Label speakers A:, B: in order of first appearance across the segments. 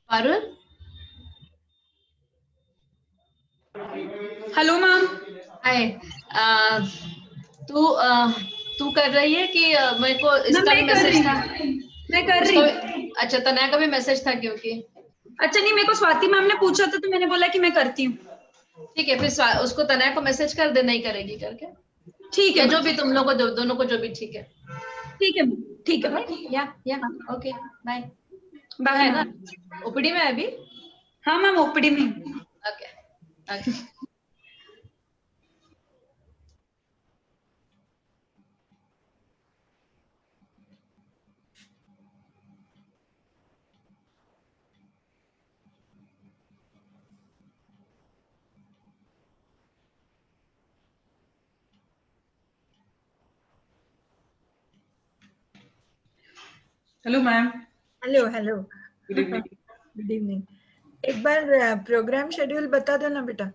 A: Parul?
B: Hello ma'am.
A: हाय। तू कर रही है कि मेरे को इसका भी मैसेज था?
B: मैं कर रही।
A: अच्छा, तनया का भी मैसेज था क्योंकि।
B: अच्छा नहीं, मेरे को स्वाति मैम ने पूछा था तो मैंने बोला कि मैं करती हूँ।
A: ठीक है, फिर उसको तनया को मैसेज कर दे, नहीं करेगी करके।
B: ठीक है,
A: जो भी तुम लोग को दोनों को जो भी ठीक है।
B: ठीक है, ठीक है।
A: या ओके, बाय
B: बाय
A: है ना। ओपीडी में है अभी?
B: हाँ मैम, ओपीडी में।
A: Okay okay.
B: Hello ma'am.
C: Hello hello,
B: good evening.
C: Good evening. एक बार प्रोग्राम शेड्यूल बता दो ना बेटा।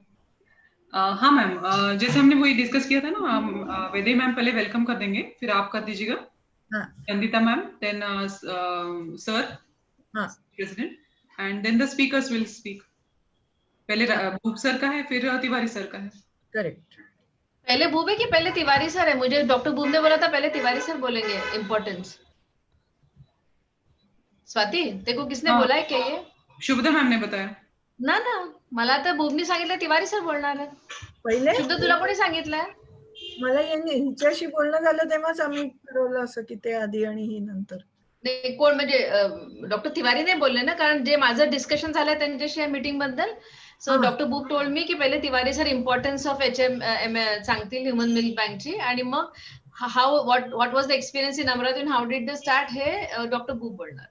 B: हाँ मैम, जैसे हमने वही डिस्कस किया था ना, वैदे मैम पहले वेलकम कर देंगे, फिर आप कर दीजिएगा।
C: हाँ
B: नंदिता मैम, देन सर,
C: हाँ
B: president, and then the speakers will speak. पहले बूब सर का है, फिर तिवारी सर का है।
C: करेक्ट।
A: पहले बूब है कि पहले तिवारी सर है? मुझे डॉक्टर बूब ने बोला था पहले तिवारी सर बोलेंगे इम्पोर्टेंस। स्वाति, देखो किसने बोला है क्या ये?
B: शुभदा मैम ने बताया
A: ना ना, मला तर बूबनी सांगितलं तिवारी सर बोलणार आहे.
C: पहिले
A: शुद्ध तुला कोणी सांगितलंय?
C: मला हिच्याशी बोलणं झालं तेव्हाच आम्ही ठरवलं असं की ते आधी आणि ही नंतर.
A: नाही, कोण म्हणजे डॉक्टर तिवारी नाही बोलले ना, कारण जे माझं डिस्कशन झालं त्यांच्याशी या मीटिंग बद्दल. So doctor Boob told me की पहिले Tiwari sir importance of HM सांगतील ह्युमन मिल्क बँकची, आणि मग how what was the experience in Amravati and how did the start हे डॉक्टर बूब बोलणार.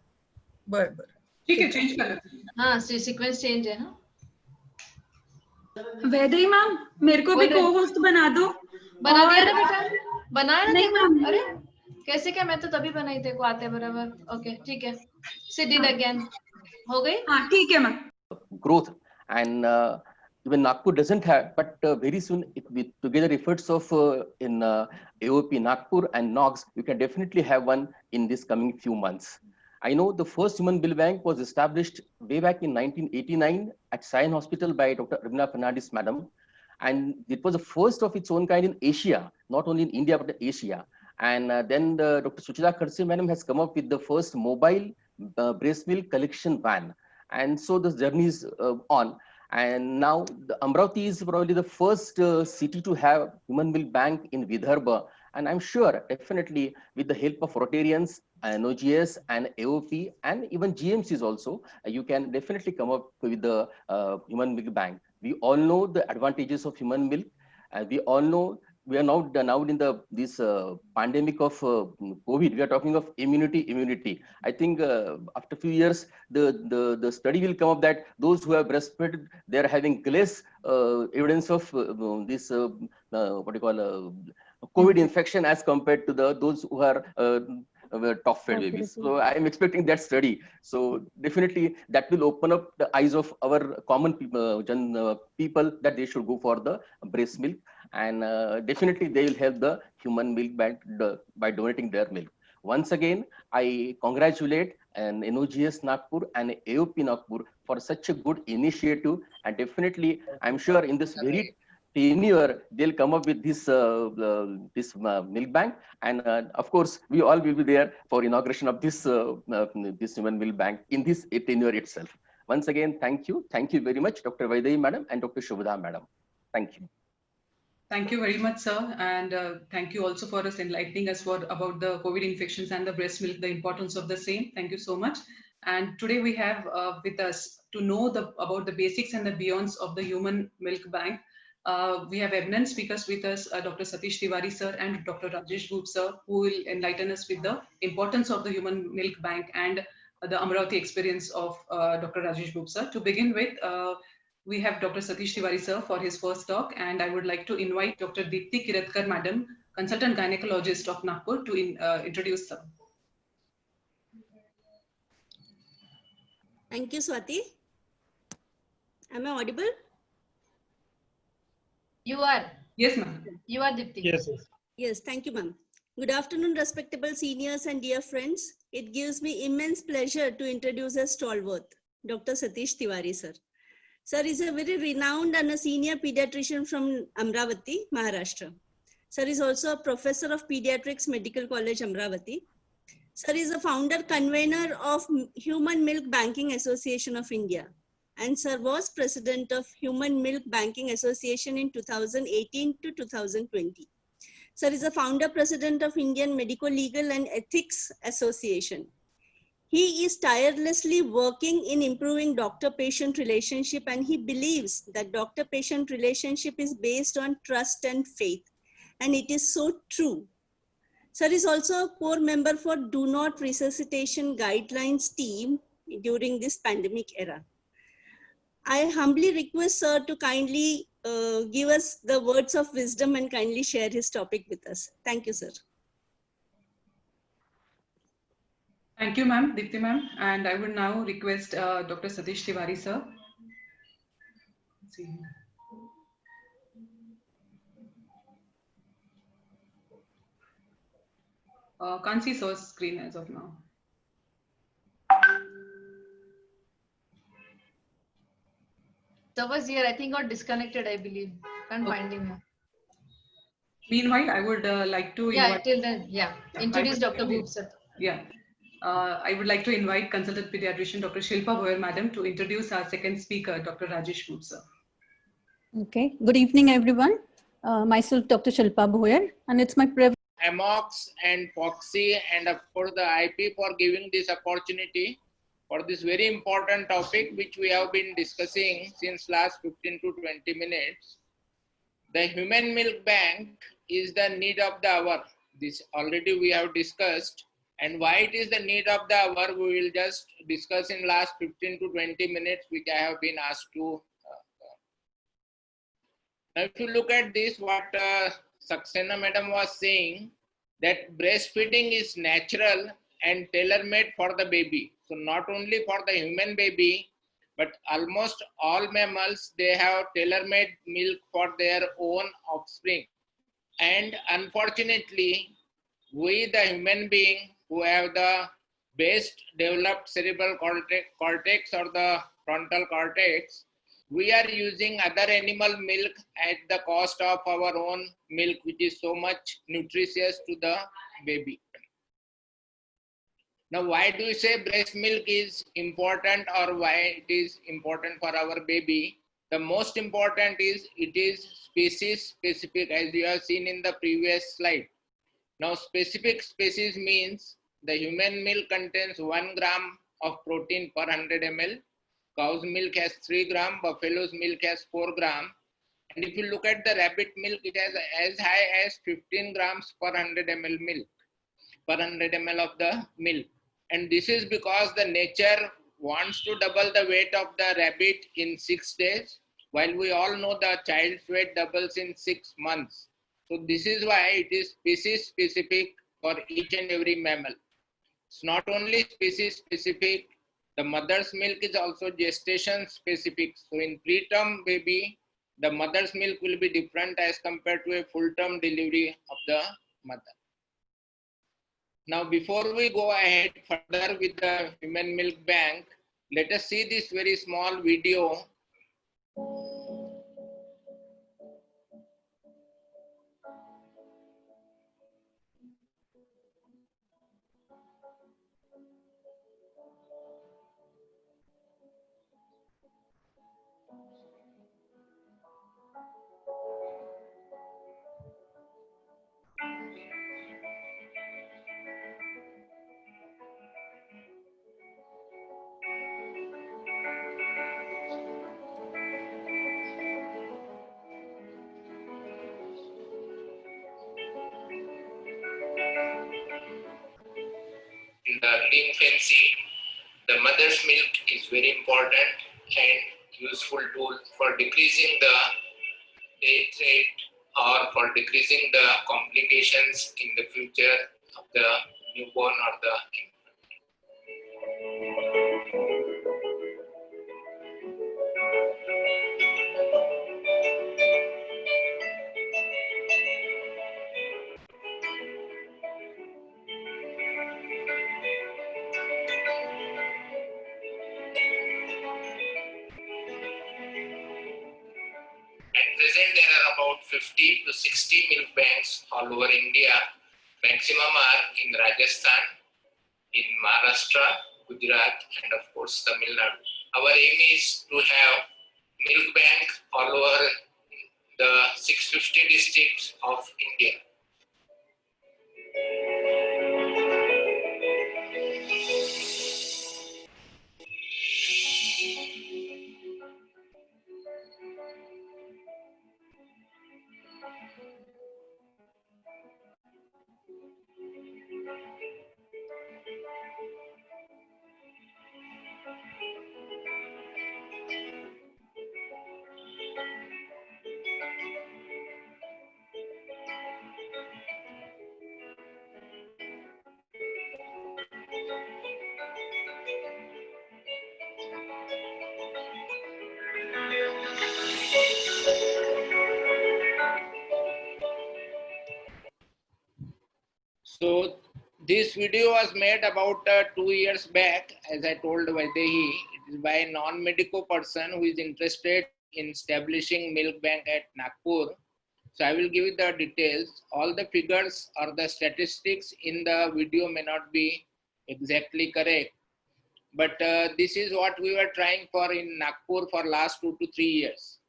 C: बर बर,
B: ठीक है, चेंज कर लेते हैं।
A: हाँ, सीक्वेंस चेंज है. हाँ,
B: वैदेही मैम, मेरे को भी को होस्ट बना दो।
A: बना दिया ना बेटा, बनाया ना
B: नहीं मैम।
A: अरे कैसे क्या, मैं तो तभी बनाई थे को आते बराबर. ओके ठीक है, सिट इन अगेन. हो गई?
B: हाँ ठीक है ma'am.
D: Growth and even Nagpur doesn't have, but very soon with together efforts of in AOP Nagpur and NOGS, you can definitely have one in this coming few months. I know the first human bill bank was established way back in 1989 at Sion Hospital by Dr. Ravina Fernandez Madam, and it was the first of its own kind in Asia, not only in India but in Asia. And then Dr. Suchita Kharse Madam has come up with the first mobile breast milk collection van. And so the journey is on. And now the Amravati is probably the first city to have human milk bank in Vidarbha. And I'm sure definitely with the help of Rotarians, NOGS and AOP and even GMCs also, you can definitely come up with the human milk bank. We all know the advantages of human milk. And we all know we are now in this pandemic of COVID. We are talking of immunity. I think after a few years, the study will come up that those who have breastfed, they are having less evidence of this what you call COVID infection as compared to those who are top-fed babies. So I am expecting that study. So definitely that will open up the eyes of our common people, people that they should go for the breast milk, and definitely they will help the human milk bank by donating their milk. Once again, I congratulate and NOGS Nagpur and AOP Nagpur for such a good initiative, and definitely I'm sure in this very tenure, they'll come up with this milk bank, and of course we all will be there for inauguration of this this human milk bank in this tenure itself. Once again, thank you very much, Dr. Vaidehi madam and Dr. Shubhada madam. Thank you.
B: Thank you very much, sir, and thank you also for us enlightening us about the COVID infections and the breast milk, the importance of the same. Thank you so much. And today we have with us to know about the basics and the beyonds of the human milk bank. We have eminent speakers with us, Dr. Satish Tiwari sir and Dr. Rajesh Boob sir, who will enlighten us with the importance of the human milk bank and the Amravati experience of Dr. Rajesh Boob sir. To begin with, we have Dr. Satish Tiwari sir for his first talk, and I would like to invite Dr. Deepti Kiratkar madam, consultant gynecologist of Nagpur, to introduce sir.
E: Thank you, Swati. Am I audible?
A: You are.
B: Yes, ma'am.
A: You are, Dipti.
F: Yes, yes.
E: Yes, thank you, ma'am. Good afternoon, respectable seniors and dear friends. It gives me immense pleasure to introduce a stalwart, Dr. Satish Tiwari, sir. Sir is a very renowned and a senior pediatrician from Amravati, Maharashtra. Sir is also a professor of pediatrics, Medical College, Amravati. Sir is a founder convener of Human Milk Banking Association of India. And sir was president of Human Milk Banking Association in 2018 to 2020. Sir is a founder president of Indian Medical Legal and Ethics Association. He is tirelessly working in improving doctor-patient relationship, and he believes that doctor-patient relationship is based on trust and faith. And it is so true. Sir is also a core member for Do Not Resuscitation Guidelines team during this pandemic era. I humbly request sir to kindly give us the words of wisdom and kindly share his topic with us. Thank you, sir.
B: Thank you, ma'am, Deepti ma'am. And I would now request Dr. Satish Tiwari, sir. Let's see. Can't see sir's screen as of now.
A: Sir was here. I think got disconnected, I believe. Can't find him here.
B: Meanwhile, I would like to invite...
A: till then, introduce Dr. Boob, sir.
B: Yeah. I would like to invite consultant pediatrician Dr. Shilpa Boyer madam to introduce our second speaker, Dr. Rajesh Boob, sir.
G: Okay. Good evening, everyone. Myself, Dr. Shilpa Boyer, and it's my privilege.
H: Amox and Foxy and of course the IP for giving this opportunity for this very important topic which we have been discussing since last 15 to 20 minutes. The human milk bank is the need of the hour. This already we have discussed, and why it is the need of the hour we will just discuss in last 15 to 20 minutes which I have been asked to. Now if you look at this, what Saxena madam was saying, that breastfeeding is natural and tailor-made for the baby. So not only for the human baby, but almost all mammals, they have tailor-made milk for their own offspring. And unfortunately, we the human being who have the best developed cerebral cortex or the frontal cortex, we are using other animal milk at the cost of our own milk, which is so much nutritious to the baby. Now, why do we say breast milk is important, or why it is important for our baby? The most important is it is species specific, as you have seen in the previous slide. Now, specific species means the human milk contains 1 gram of protein per 100 ml. Cow's milk has 3 gram, buffalo's milk has 4 gram. And if you look at the rabbit milk, it has as high as 15 grams per 100 ml milk, per 100 ml of the milk. And this is because the nature wants to double the weight of the rabbit in 6 days, while we all know the child's weight doubles in 6 months. So this is why it is species specific for each and every mammal. It's not only species specific, the mother's milk is also gestation specific. So in preterm baby, the mother's milk will be different as compared to a full-term delivery of the mother. Now, before we go ahead further with the human milk bank, let us see this very small video. early infancy, the mother's milk is very important and useful tool for decreasing the death rate or for decreasing the complications in the future of the newborn or the infant. At present, there are about 50 to 60 milk banks all over India. Maximum are in Rajasthan, in Maharashtra, Gujarat, and of course Tamil Nadu. Our aim is to have milk bank all over the 650 districts of India. So this video was made about 2 years back, as I told Vaidehi. It is by a non-medical person who is interested in establishing milk bank at Nagpur. So I will give you the details. All the figures or the statistics in the video may not be exactly correct, but this is what we were trying for in Nagpur for last 2 to 3 years.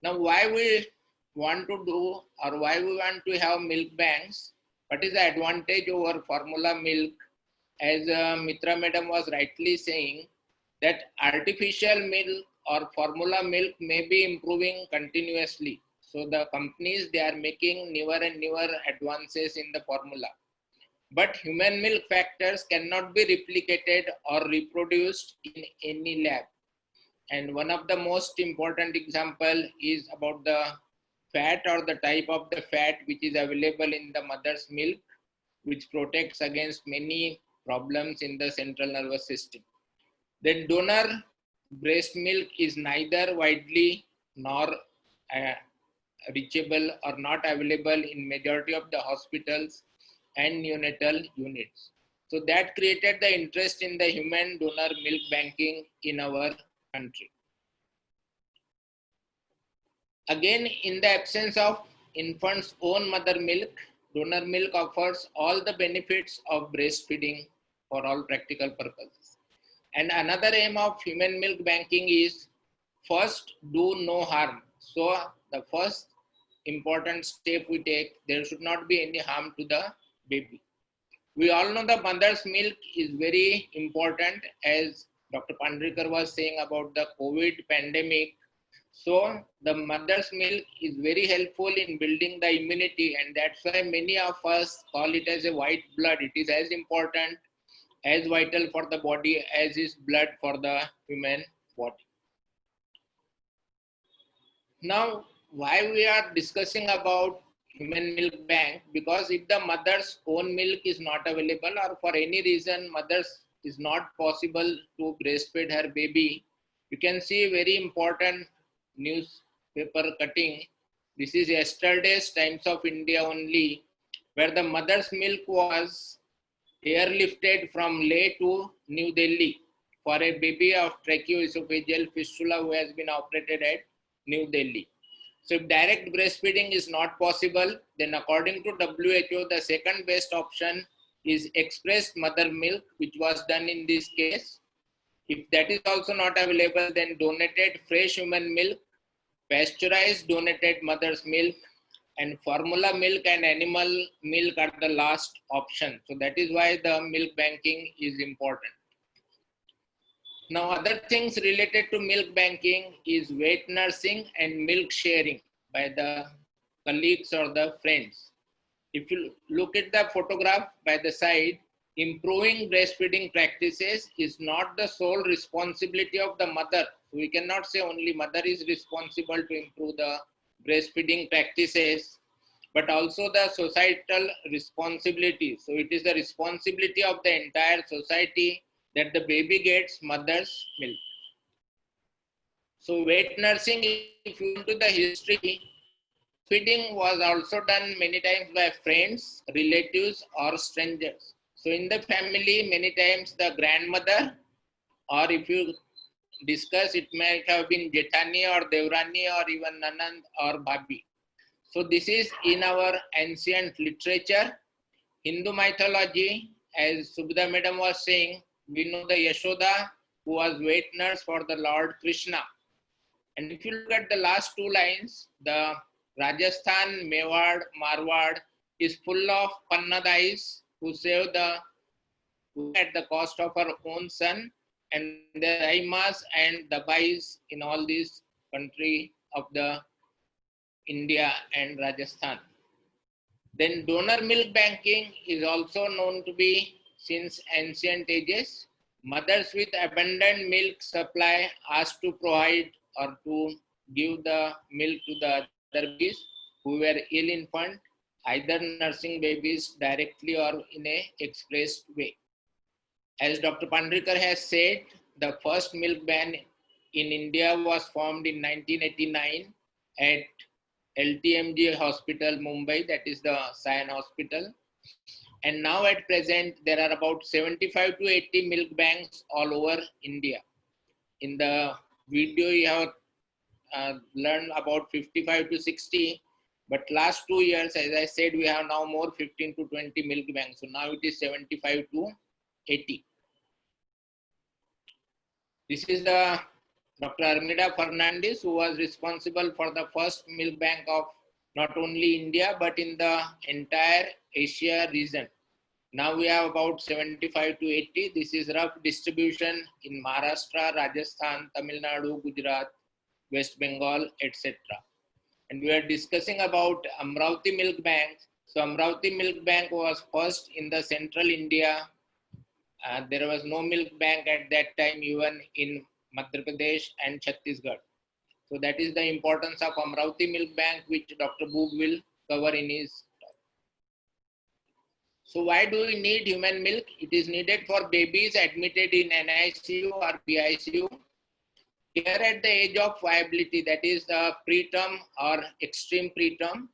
H: Now, why we want to do or why we want to have milk banks? What is the advantage over formula milk? As Mitra Madam was rightly saying, that artificial milk or formula milk may be improving continuously. So the companies, they are making newer and newer advances in the formula. But human milk factors cannot be replicated or reproduced in any lab. And one of the most important example is about the fat or the type of the fat which is available in the mother's milk, which protects against many problems in the central nervous system. The donor breast milk is neither widely nor reachable or not available in majority of the hospitals and neonatal units. So that created the interest in the human donor milk banking in our country. Again, in the absence of infant's own mother milk, donor milk offers all the benefits of breastfeeding for all practical purposes. And another aim of human milk banking is first, do no harm. So the first important step we take, there should not be any harm to the baby. We all know the mother's milk is very important, as Dr. Pandrikar was saying about the COVID pandemic. So the mother's milk is very helpful in building the immunity, and that's why many of us call it as a white blood. It is as important, as vital for the body as is blood for the human body. Now, why we are discussing about human milk bank? Because if the mother's own milk is not available, or for any reason mother's is not possible to breastfeed her baby, you can see very important newspaper cutting. This is yesterday's Times of India only, where the mother's milk was airlifted from Leh to New Delhi for a baby of tracheoesophageal fistula who has been operated at New Delhi. So if direct breastfeeding is not possible, then according to WHO, the second best option is expressed mother milk, which was done in this case. If that is also not available, then donated fresh human milk, pasteurized donated mother's milk, and formula milk and animal milk are the last option. So that is why the milk banking is important. Now, other things related to milk banking is wet nursing and milk sharing by the colleagues or the friends. If you look at the photograph by the side, improving breastfeeding practices is not the sole responsibility of the mother. We cannot say only mother is responsible to improve the breastfeeding practices, but also the societal responsibility. So it is the responsibility of the entire society that the baby gets mother's milk. So wet nursing, if you into the history, feeding was also done many times by friends, relatives, or strangers. So in the family, many times the grandmother, or if you discuss, it might have been Jethani or Devrani or even Nanand or Bhabi. So this is in our ancient literature. Hindu mythology, as Subhada Madam was saying, we know the Yashoda, who was wet nurse for the Lord Krishna. And if you look at the last two lines, the Rajasthan, Mewar, Marwar is full of Pannadais who save the at the cost of her own son, and the Raimas and Dabais in all these country of the India and Rajasthan. Then donor milk banking is also known to be since ancient ages. Mothers with abundant milk supply asked to provide or to give the milk to the other babies who were ill infant, either nursing babies directly or in a expressed way. As Dr. Pandrikar has said, the first milk ban in India was formed in 1989 at LTMG Hospital, Mumbai, that is the Sion Hospital. And now at present, there are about 75 to 80 milk banks all over India. In the video, you have learned about 55 to 60, but last 2 years, as I said, we have now more 15 to 20 milk banks. So now it is 75 to 80. This is the Dr. Armida Fernandez, who was responsible for the first milk bank of not only India, but in the entire Asia region. Now we have about 75 to 80. This is rough distribution in Maharashtra, Rajasthan, Tamil Nadu, Gujarat, West Bengal, etc. And we are discussing about Amravati Milk Bank. So Amravati Milk Bank was first in the central India. There was no milk bank at that time, even in Madhya Pradesh and Chhattisgarh. So that is the importance of Amravati Milk Bank, which Dr. Boob will cover in his talk. So why do we need human milk? It is needed for babies admitted in NICU or PICU. Here at the age of viability, that is the preterm or extreme preterm,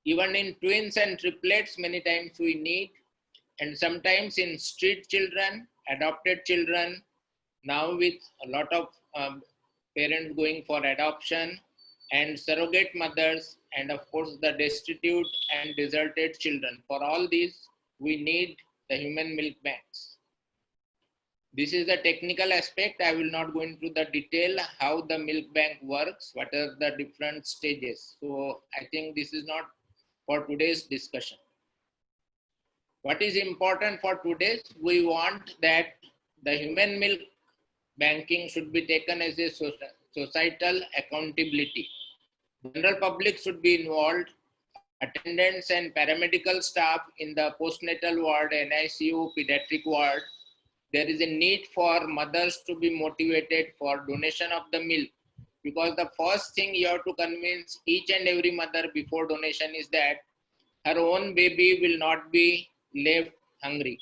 H: even in twins and triplets, many times we need, and sometimes in street children, adopted children, now with a lot of parents going for adoption, and surrogate mothers, and of course the destitute and deserted children. For all these, we need the human milk banks. This is the technical aspect. I will not go into the detail how the milk bank works, what are the different stages. So I think this is not for today's discussion. What is important for today's, we want that the human milk banking should be taken as a societal accountability. General public should be involved. Attendants and paramedical staff in the postnatal ward, NICU, pediatric ward. There is a need for mothers to be motivated for donation of the milk, because the first thing you have to convince each and every mother before donation is that her own baby will not be left hungry,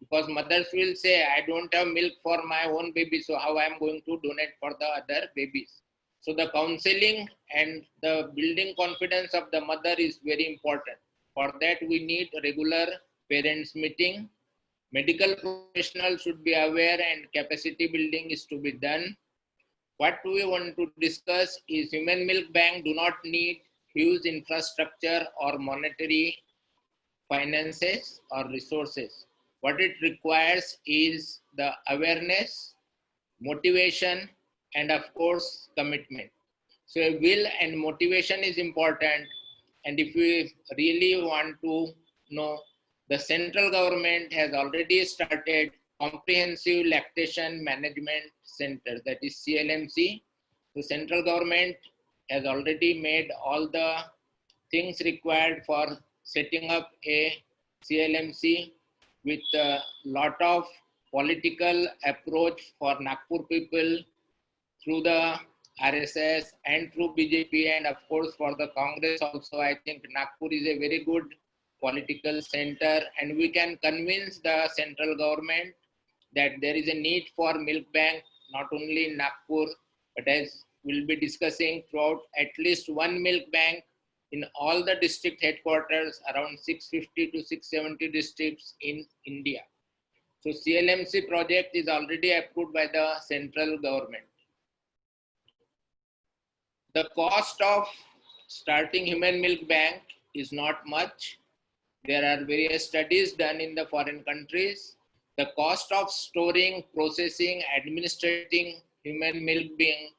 H: because mothers will say, I don't have milk for my own baby, so how I am going to donate for the other babies. So the counseling and the building confidence of the mother is very important. For that, we need regular parents meeting. Medical professionals should be aware and capacity building is to be done. What we want to discuss is human milk bank do not need huge infrastructure or monetary finances or resources. What it requires is the awareness, motivation, and of course, commitment. So a will and motivation is important. And if we really want to know, the central government has already started Comprehensive Lactation Management Center, that is CLMC. The central government has already made all the things required for setting up a CLMC. with a lot of political approach for Nagpur people through the RSS and through BJP, and of course for the Congress also. I think Nagpur is a very good political center, and we can convince the central government that there is a need for milk bank, not only in Nagpur, but as we'll be discussing throughout, at least one milk bank in all the district headquarters, around 650 to 670 districts in India. So CLMC project is already approved by the central government. The cost of starting human milk bank is not much. There are various studies done in the foreign countries. The cost of storing, processing, administrating human milk being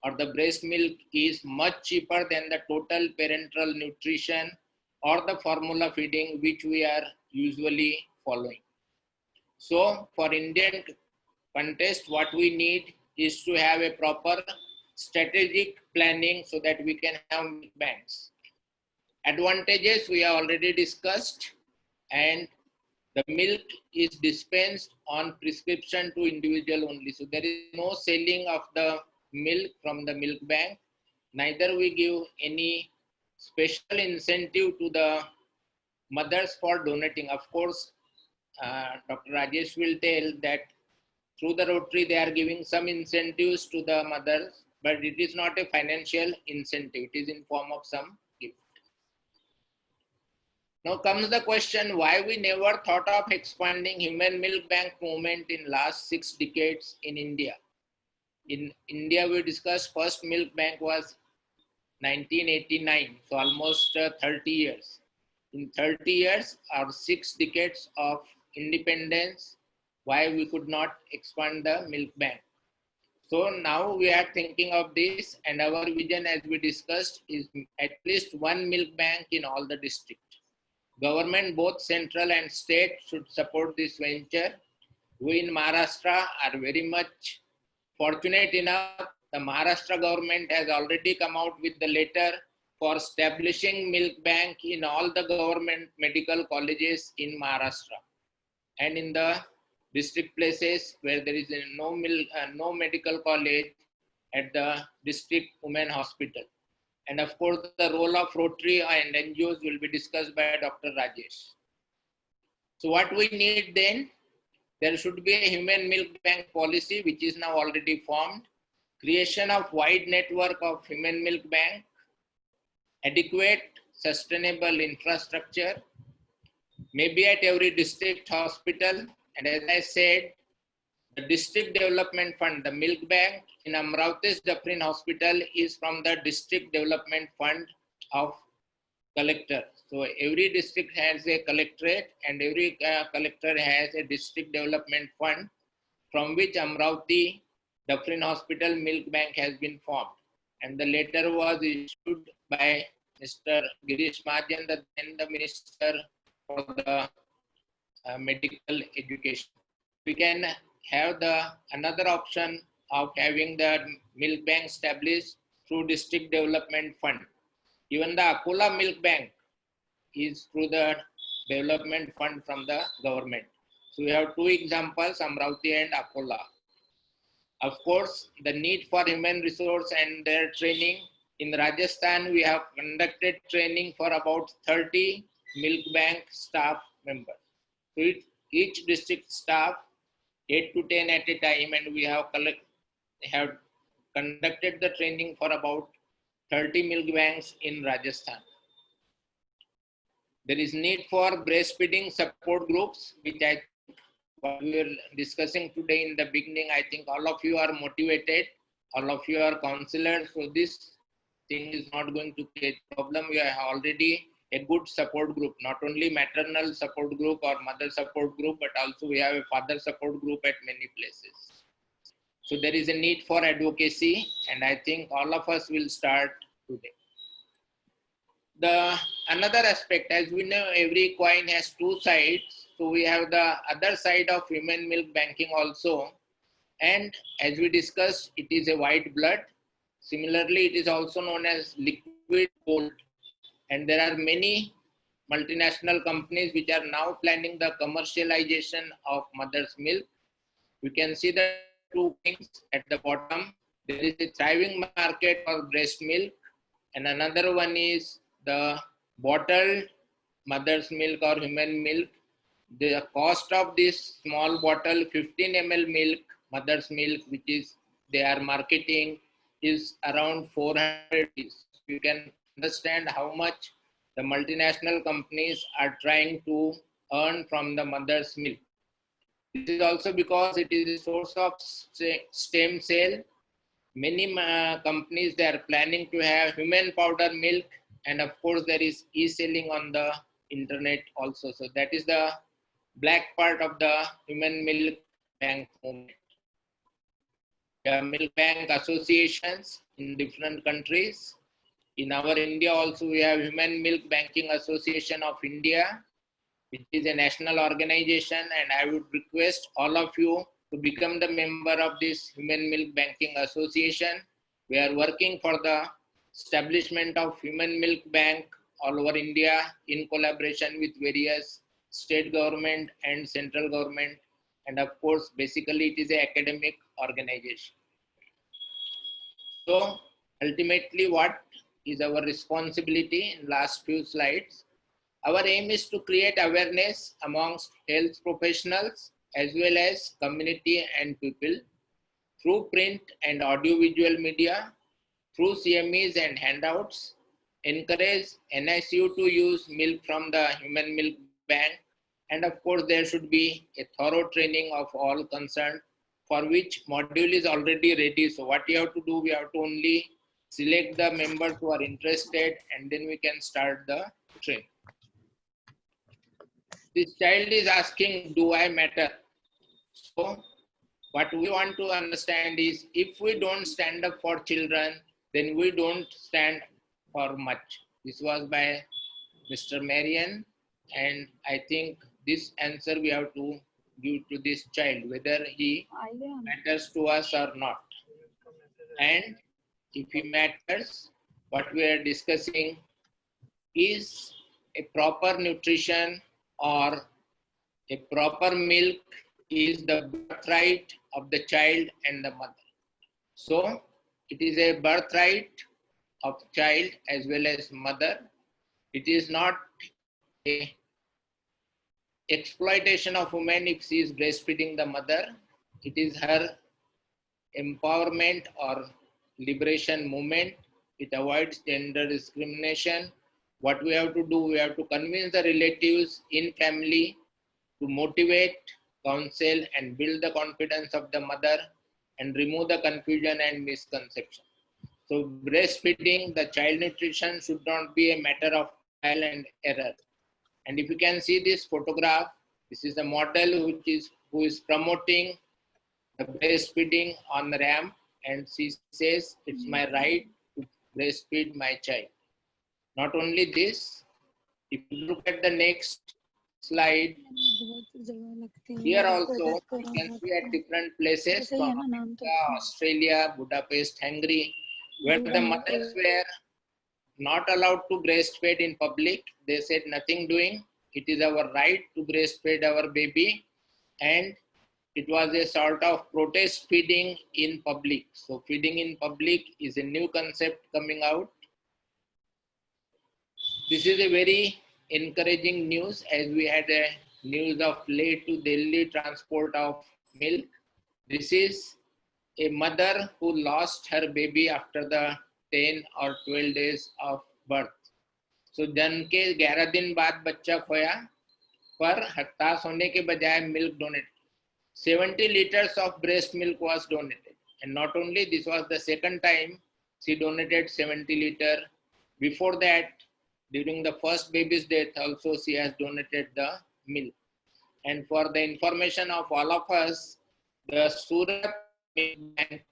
H: or the breast milk is much cheaper than the total parenteral nutrition or the formula feeding which we are usually following. So for Indian context, what we need is to have a proper strategic planning so that we can have milk banks. Advantages we have already discussed, and the milk is dispensed on prescription to individual only. So there is no selling of the milk from the milk bank. Neither we give any special incentive to the mothers for donating. Of course, Dr. Rajesh will tell that through the Rotary they are giving some incentives to the mothers, but it is not a financial incentive. It is in form of some gift. Now comes the question why we never thought of expanding human milk bank movement in last 6 decades in India. In India, we discussed first milk bank was 1989, so almost 30 years. In 30 years or 6 decades of independence, why we could not expand the milk bank. So now we are thinking of this, and our vision, as we discussed, is at least one milk bank in all the districts. Government, both central and state, should support this venture. We in Maharashtra are very much fortunate enough. The Maharashtra government has already come out with the letter for establishing milk bank in all the government medical colleges in Maharashtra and in the district places where there is no medical college, at the district women hospital. And of course, the role of Rotary and NGOs will be discussed by Dr. Rajesh. So what we need then, there should be a human milk bank policy, which is now already formed, creation of wide network of human milk bank, adequate sustainable infrastructure, maybe at every district hospital. And as I said, the district development fund, the milk bank in Amravati's Jafrin Hospital is from the district development fund of collector. So every district has a collectorate, and every collector has a district development fund from which Amravati Jafrin Hospital milk bank has been formed. And the letter was issued by Mr. Girish Mahajan, then the Minister for the Medical Education. We can have another option of having the milk bank established through district development fund. Even the Akola milk bank is through the development fund from the government. So we have 2 examples, Amravati and Akola. Of course, the need for human resource and their training. In Rajasthan, we have conducted training for about 30 milk bank staff members. So each district staff 8 to 10 at a time, and we have conducted the training for about 30 milk banks in Rajasthan. There is need for breastfeeding support groups, which I think what we were discussing today in the beginning. I think all of you are motivated, all of you are counselors, so this thing is not going to create a problem. We have already a good support group, not only maternal support group or mother support group, but also we have a father support group at many places. So there is a need for advocacy, and I think all of us will start today. Another aspect, as we know, every coin has 2 sides. So we have the other side of human milk banking also. And as we discussed, it is a white blood. Similarly, it is also known as liquid gold. And there are many multinational companies which are now planning the commercialization of mother's milk. You can see the two things at the bottom. There is a thriving market for breast milk, and another one is the bottled mother's milk or human milk. The cost of this small bottle, 15 ml milk, mother's milk, which is they are marketing, is around 400 rupees. You can understand how much the multinational companies are trying to earn from the mother's milk. This is also because it is a source of stem cell. Many companies, they are planning to have human powder milk, and of course there is e-selling on the internet also. So that is the black part of the human milk bank movement. There are milk bank associations in different countries. In our India also we have Human Milk Banking Association of India, which is a national organization, and I would request all of you to become the member of this Human Milk Banking Association. We are working for the establishment of Human Milk Bank all over India in collaboration with various state government and central government, and of course basically it is an academic organization. So ultimately, what is our responsibility in last few slides? Our aim is to create awareness amongst health professionals as well as community and people through print and audiovisual media, through CMEs and handouts, encourage NICU to use milk from the human milk bank, and of course there should be a thorough training of all concerned, for which module is already ready. So what you have to do, we have to only select the members who are interested, and then we can start the training. This child is asking, do I matter? So what we want to understand is, if we don't stand up for children, then we don't stand for much. This was by Mr. Marian, and I think this answer we have to give to this child, whether he matters to us or not. And if he matters, what we are discussing is a proper nutrition or a proper milk is the birthright of the child and the mother. So it is a birthright of child as well as mother. It is not a exploitation of woman if she is breastfeeding the mother. It is her empowerment or liberation movement. It avoids gender discrimination. What we have to do, we have to convince the relatives in family to motivate, counsel, and build the confidence of the mother and remove the confusion and misconception. So breastfeeding, the child nutrition should not be a matter of trial and error. And if you can see this photograph, this is a model who is promoting the breastfeeding on the ramp, and she says, it's my right to breastfeed my child. Not only this, if you look at the next slide, here also you can see at different places from America, Australia, Budapest, Hungary, where the mothers were not allowed to breastfeed in public. They said nothing doing. It is our right to breastfeed our baby, and it was a sort of protest feeding in public. So feeding in public is a new concept coming out. This is a very encouraging news, as we had a news of Leh to Delhi transport of milk. This is a mother who lost her baby after the 10 or 12 days of birth. So जन्म के 11 दिन बाद बच्चा खोया, पर हताश होने के बजाय milk donated. 70 liters of breast milk was donated, and not only this was the second time she donated 70 liters. Before that, during the first baby's death also she has donated the milk. And for the information of all of us, the Surat Milk Bank,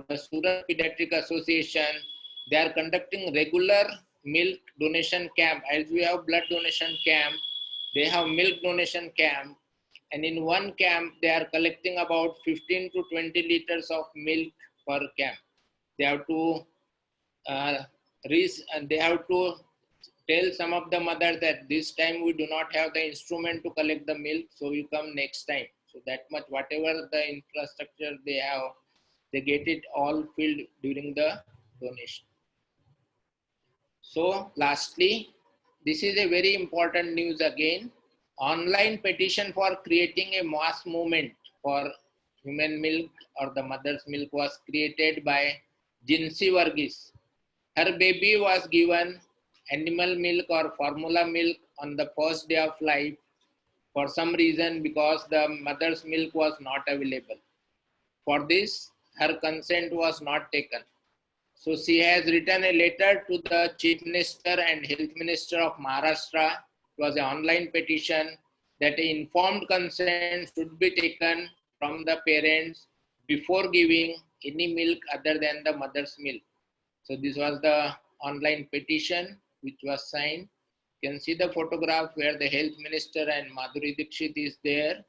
H: the Surat Pediatric Association, they are conducting regular milk donation camp. As we have blood donation camp, they have milk donation camp, and in one camp they are collecting about 15 to 20 liters of milk per camp. They have to tell some of the mothers that this time we do not have the instrument to collect the milk, so you come next time. So that much, whatever the infrastructure they have, they get it all filled during the donation. So lastly, this is a very important news again. Online petition for creating a mass movement for human milk or the mother's milk was created by Jinsi Varghese. Her baby was given animal milk or formula milk on the first day of life for some reason because the mother's milk was not available. For this, her consent was not taken. So she has written a letter to the Chief Minister and Health Minister of Maharashtra. It was an online petition that informed consent should be taken from the parents before giving any milk other than the mother's milk. So this was the online petition which was signed. You can see the photograph where the Health Minister and Madhuri Dixit is there.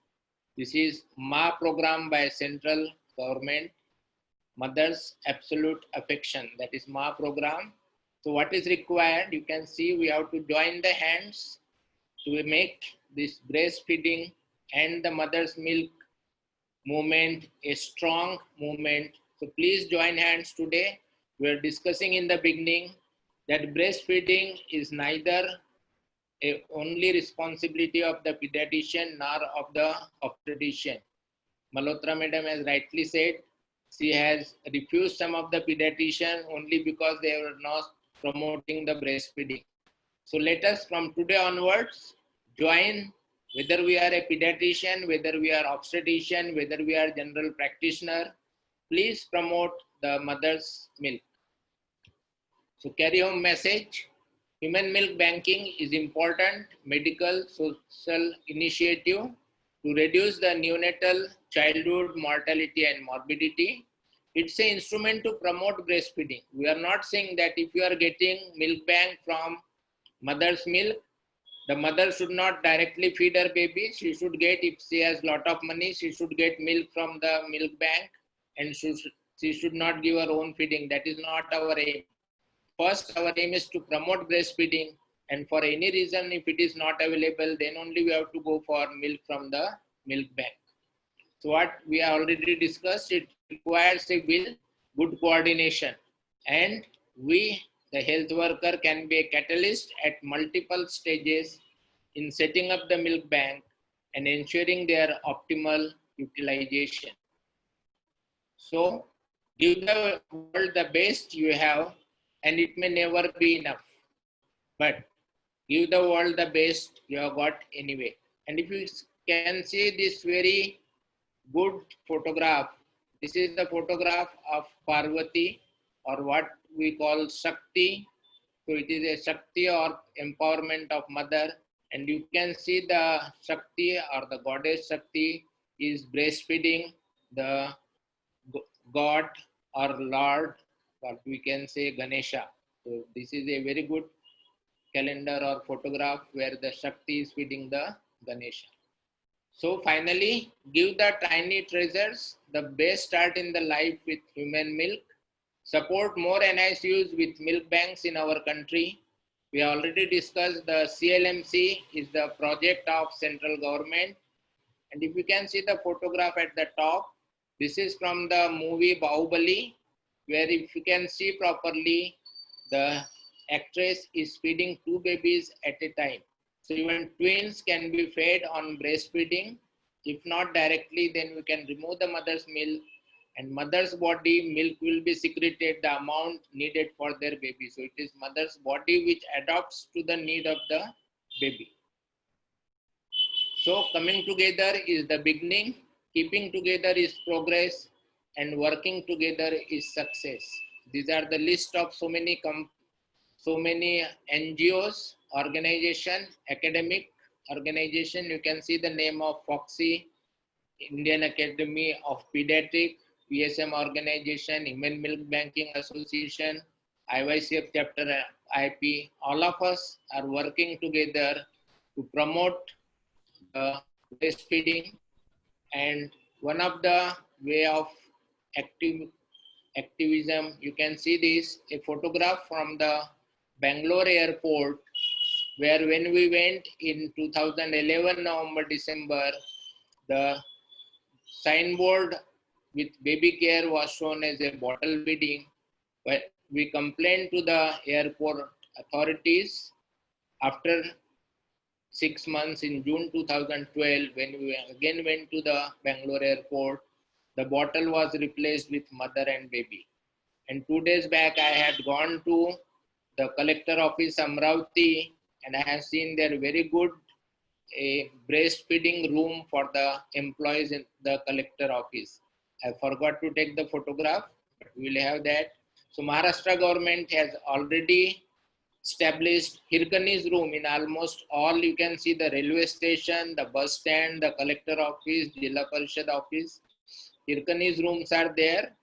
H: This is Ma program by central government. Mother's absolute affection, that is Ma program. So what is required? You can see we have to join the hands to make this breastfeeding and the mother's milk movement a strong movement. So please join hands today. We are discussing in the beginning that breastfeeding is neither a only responsibility of the pediatrician nor of the obstetrician. Malhotra madam has rightly said, she has refused some of the pediatricians only because they were not promoting the breastfeeding. So let us from today onwards join, whether we are a pediatrician, whether we are obstetrician, whether we are general practitioner, please promote the mother's milk. So carry home message, human milk banking is important medical social initiative to reduce the neonatal childhood mortality and morbidity. It's an instrument to promote breastfeeding. We are not saying that if you are getting milk bank from mother's milk, the mother should not directly feed her baby. She should get, if she has lot of money, she should get milk from the milk bank and she should not give her own feeding. That is not our aim. First, our aim is to promote breastfeeding, and for any reason, if it is not available, then only we have to go for milk from the milk bank. So what we have already discussed, it requires a will, good coordination, and we, the health worker, can be a catalyst at multiple stages in setting up the milk bank and ensuring their optimal utilization. So give the world the best you have, and it may never be enough, but give the world the best you have got anyway. And if you can see this very good photograph, this is the photograph of Parvati, or what we call Shakti. So it is a Shakti or empowerment of mother, and you can see the Shakti or the goddess Shakti is breastfeeding the God or Lord, what we can say Ganesha. So this is a very good calendar or photograph where the Shakti is feeding the Ganesha. So finally, give the tiny treasures the best start in the life with human milk. Support more NICUs with milk banks in our country. We have already discussed the CLMC is the project of central government. And if you can see the photograph at the top, this is from the movie Bahubali, where if you can see properly, the actress is feeding two babies at a time. So even twins can be fed on breastfeeding. If not directly, then we can remove the mother's milk, and mother's body milk will be secreted the amount needed for their baby. So it is mother's body which adapts to the need of the baby. So coming together is the beginning, keeping together is progress, and working together is success. These are the list of so many NGOs, organization, academic organization. You can see the name of FOXY, Indian Academy of Pediatric, PSM organization, Human Milk Banking Association, IYCF chapter IP. All of us are working together to promote breastfeeding, and one of the way of activism, you can see this, a photograph from the Bangalore airport where when we went in 2011 November December, the signboard with baby care was shown as a bottle feeding, but we complained to the airport authorities. After 6 months in June 2012, when we again went to the Bangalore airport, the bottle was replaced with mother and baby. And 2 days back, I had gone to the collector office Amravati, and I have seen their very good a breastfeeding room for the employees in the collector office. I forgot to take the photograph, but we will have that. So Maharashtra government has already established Hirkani's room in almost all. You can see the railway station, the bus stand, the collector office, Jilla Parishad office. Hirkani's rooms are there.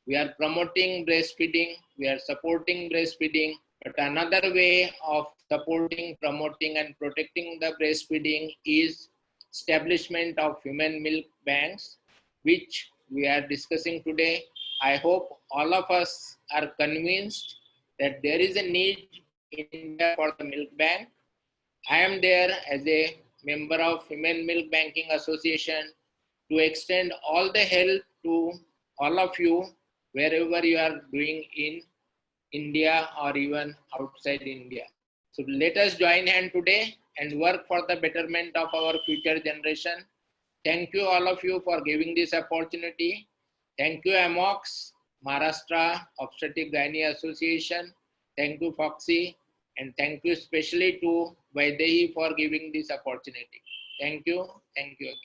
H: We are promoting breastfeeding. We are supporting breastfeeding. But another way of supporting, promoting, and protecting the breastfeeding is establishment of human milk banks, which we are discussing today. I hope all of us are convinced that there is a need in India for the milk bank. I am there as a member of Human Milk Banking Association to extend all the help to all of you wherever you are doing in India or even outside India. So let us join hand today and work for the betterment of our future generation. Thank you all of you for giving this opportunity. Thank you AMOX, Maharashtra Obstetric Gynae Association. Thank you Foxy, and thank you especially to Vaidehi for giving this opportunity. Thank you again.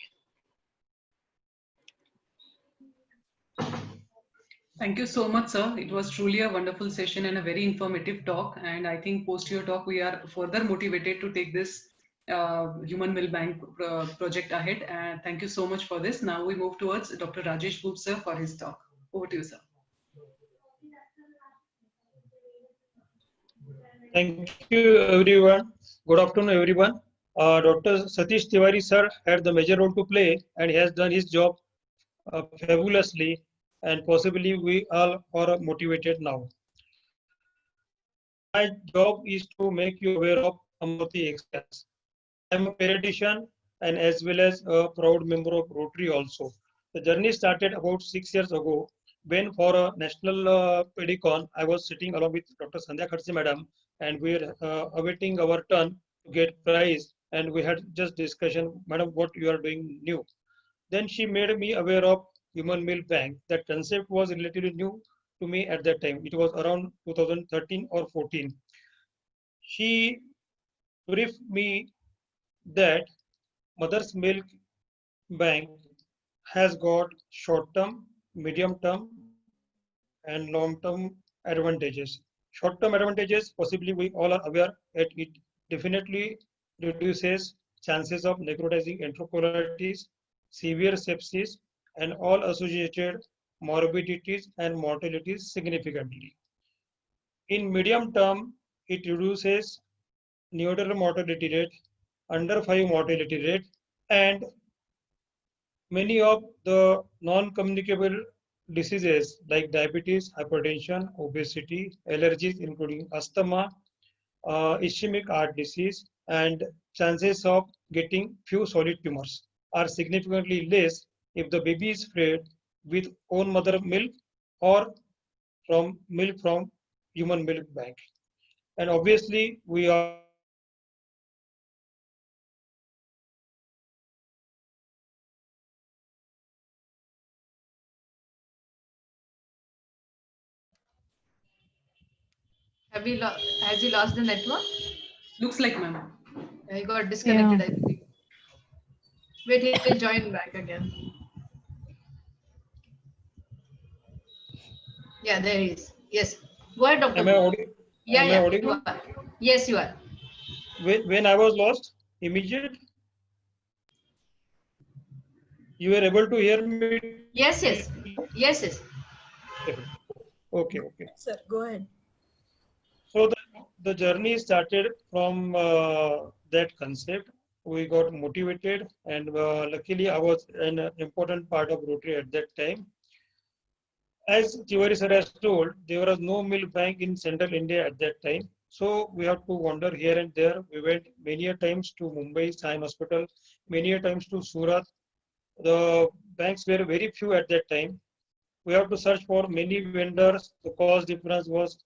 B: Thank you so much, sir. It was truly a wonderful session and a very informative talk. And I think post your talk, we are further motivated to take this Human Milk Bank project ahead. And thank you so much for this. Now we move towards Dr. Rajesh Boob, sir, for his talk. Over to you, sir.
F: Thank you, everyone. Good afternoon, everyone. Dr. Satish Tiwari, sir, had the major role to play, and he has done his job fabulously, and possibly we all are motivated now. My job is to make you aware of Amravati experience. I am a pediatrician and as well as a proud member of Rotary also. The journey started about 6 years ago when for a national pedicon, I was sitting along with Dr. Sandhya Khadse madam, and we were awaiting our turn to get prize, and we had just discussion, madam, what you are doing new. Then she made me aware of Human Milk Bank. That concept was relatively new to me at that time. It was around 2013 or 14. She briefed me that Mother's Milk Bank has got short-term, medium-term, and long-term advantages. Short-term advantages, possibly we all are aware that it definitely reduces chances of necrotizing enterocolitis, severe sepsis, and all associated morbidities and mortalities significantly. In medium term, it reduces neonatal mortality rate, under 5 mortality rate, and many of the non-communicable diseases like diabetes, hypertension, obesity, allergies including asthma, ischemic heart disease, and chances of getting few solid tumors are significantly less if the baby is fed with own mother milk or from milk from Human Milk Bank. And obviously, we are
A: Has he lost the network?
B: Looks like, ma'am.
A: He got disconnected,
G: Yeah.
A: I think. Wait, he'll join back again. Yeah, there he is. Yes. Go ahead, Dr.
F: Am I audible?
A: Yeah,
F: Am I
A: yeah.
F: audible?
A: You are. Yes, you are.
F: When I was lost, immediate, you were able to hear me?
A: Yes, yes. Yes, yes.
F: Okay, okay.
C: Sir, go ahead.
F: So the journey started from that concept. We got motivated, and luckily I was an important part of Rotary at that time. As Tiwari sir has told, there was no milk bank in central India at that time. So we have to wander here and there. We went many a times to Mumbai Sai Hospital, many a times to Surat. The banks were very few at that time. We have to search for many vendors. The cost difference was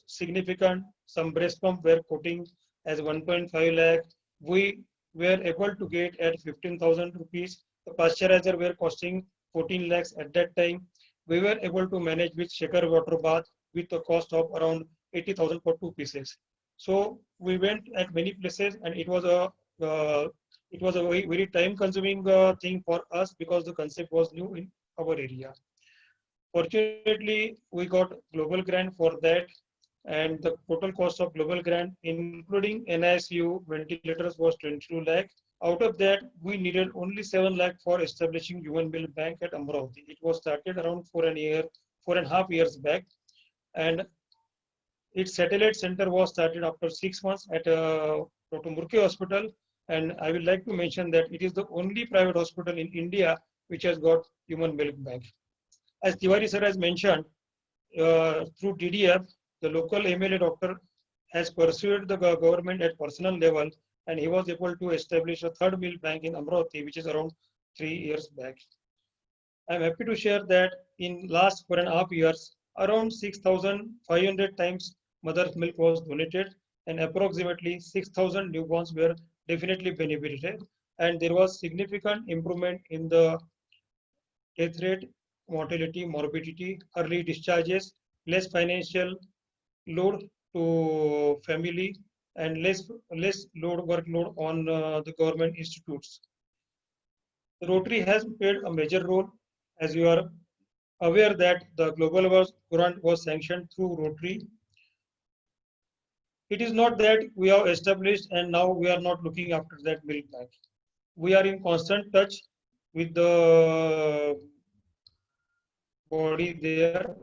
F: significant. Some breast pump were quoting as 1.5 lakh. We were able to get at 15,000 rupees. The pasteurizer were costing 14 lakhs at that time. We were able to manage with shaker water bath with a cost of around 80,000 for 2 pieces. So we went at many places, and it was a very, very time-consuming thing for us because the concept was new in our area. Fortunately, we got global grant for that, and the total cost of global grant, including NICU ventilators, was 22 lakh. Out of that, we needed only 7 lakh for establishing Human Milk Bank at Amravati. It was started around 4.5 years back, and its satellite center was started after 6 months at Dr. Murki Hospital. And I would like to mention that it is the only private hospital in India which has got Human Milk Bank. As Tiwari sir has mentioned, through DDF, the local MLA doctor has pursued the government at personal level, and he was able to establish a third milk bank in Amravati, which is around 3 years back. I'm happy to share that in last 4.5 years, around 6,500 times mother's milk was donated, and approximately 6,000 newborns were definitely benefited, and there was significant improvement in the death rate, mortality, morbidity, early discharges, less financial load to family, and less workload on the government institutes. The Rotary has played a major role, as you are aware that the global grant was sanctioned through Rotary. It is not that we have established and now we are not looking after that milk bank. We are in constant touch with the body there.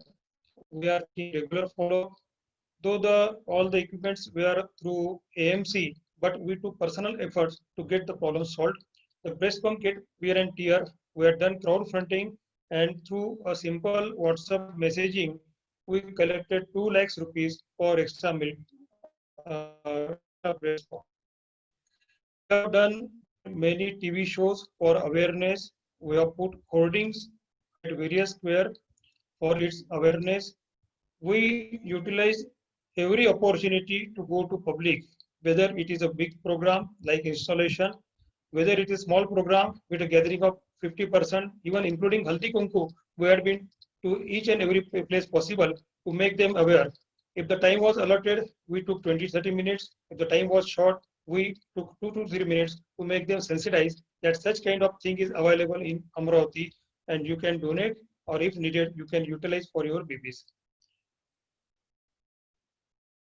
F: We are in regular follow-up. Though all the equipments were through AMC, but we took personal efforts to get the problem solved. The breast pump kit wear and tear, we had done crowdfunding, and through a simple WhatsApp messaging, we collected 2 lakhs rupees for extra milk, breast pump. We have done many TV shows for awareness. We have put hoardings at various square for its awareness. We utilize every opportunity to go to public, whether it is a big program like installation, whether it is small program with a gathering of 50%, even including Haldi Kunku, we had been to each and every place possible to make them aware. If the time was allotted, we took 20-30 minutes. If the time was short, we took 2 to 3 minutes to make them sensitized that such kind of thing is available in Amravati, and you can donate, or if needed, you can utilize for your babies.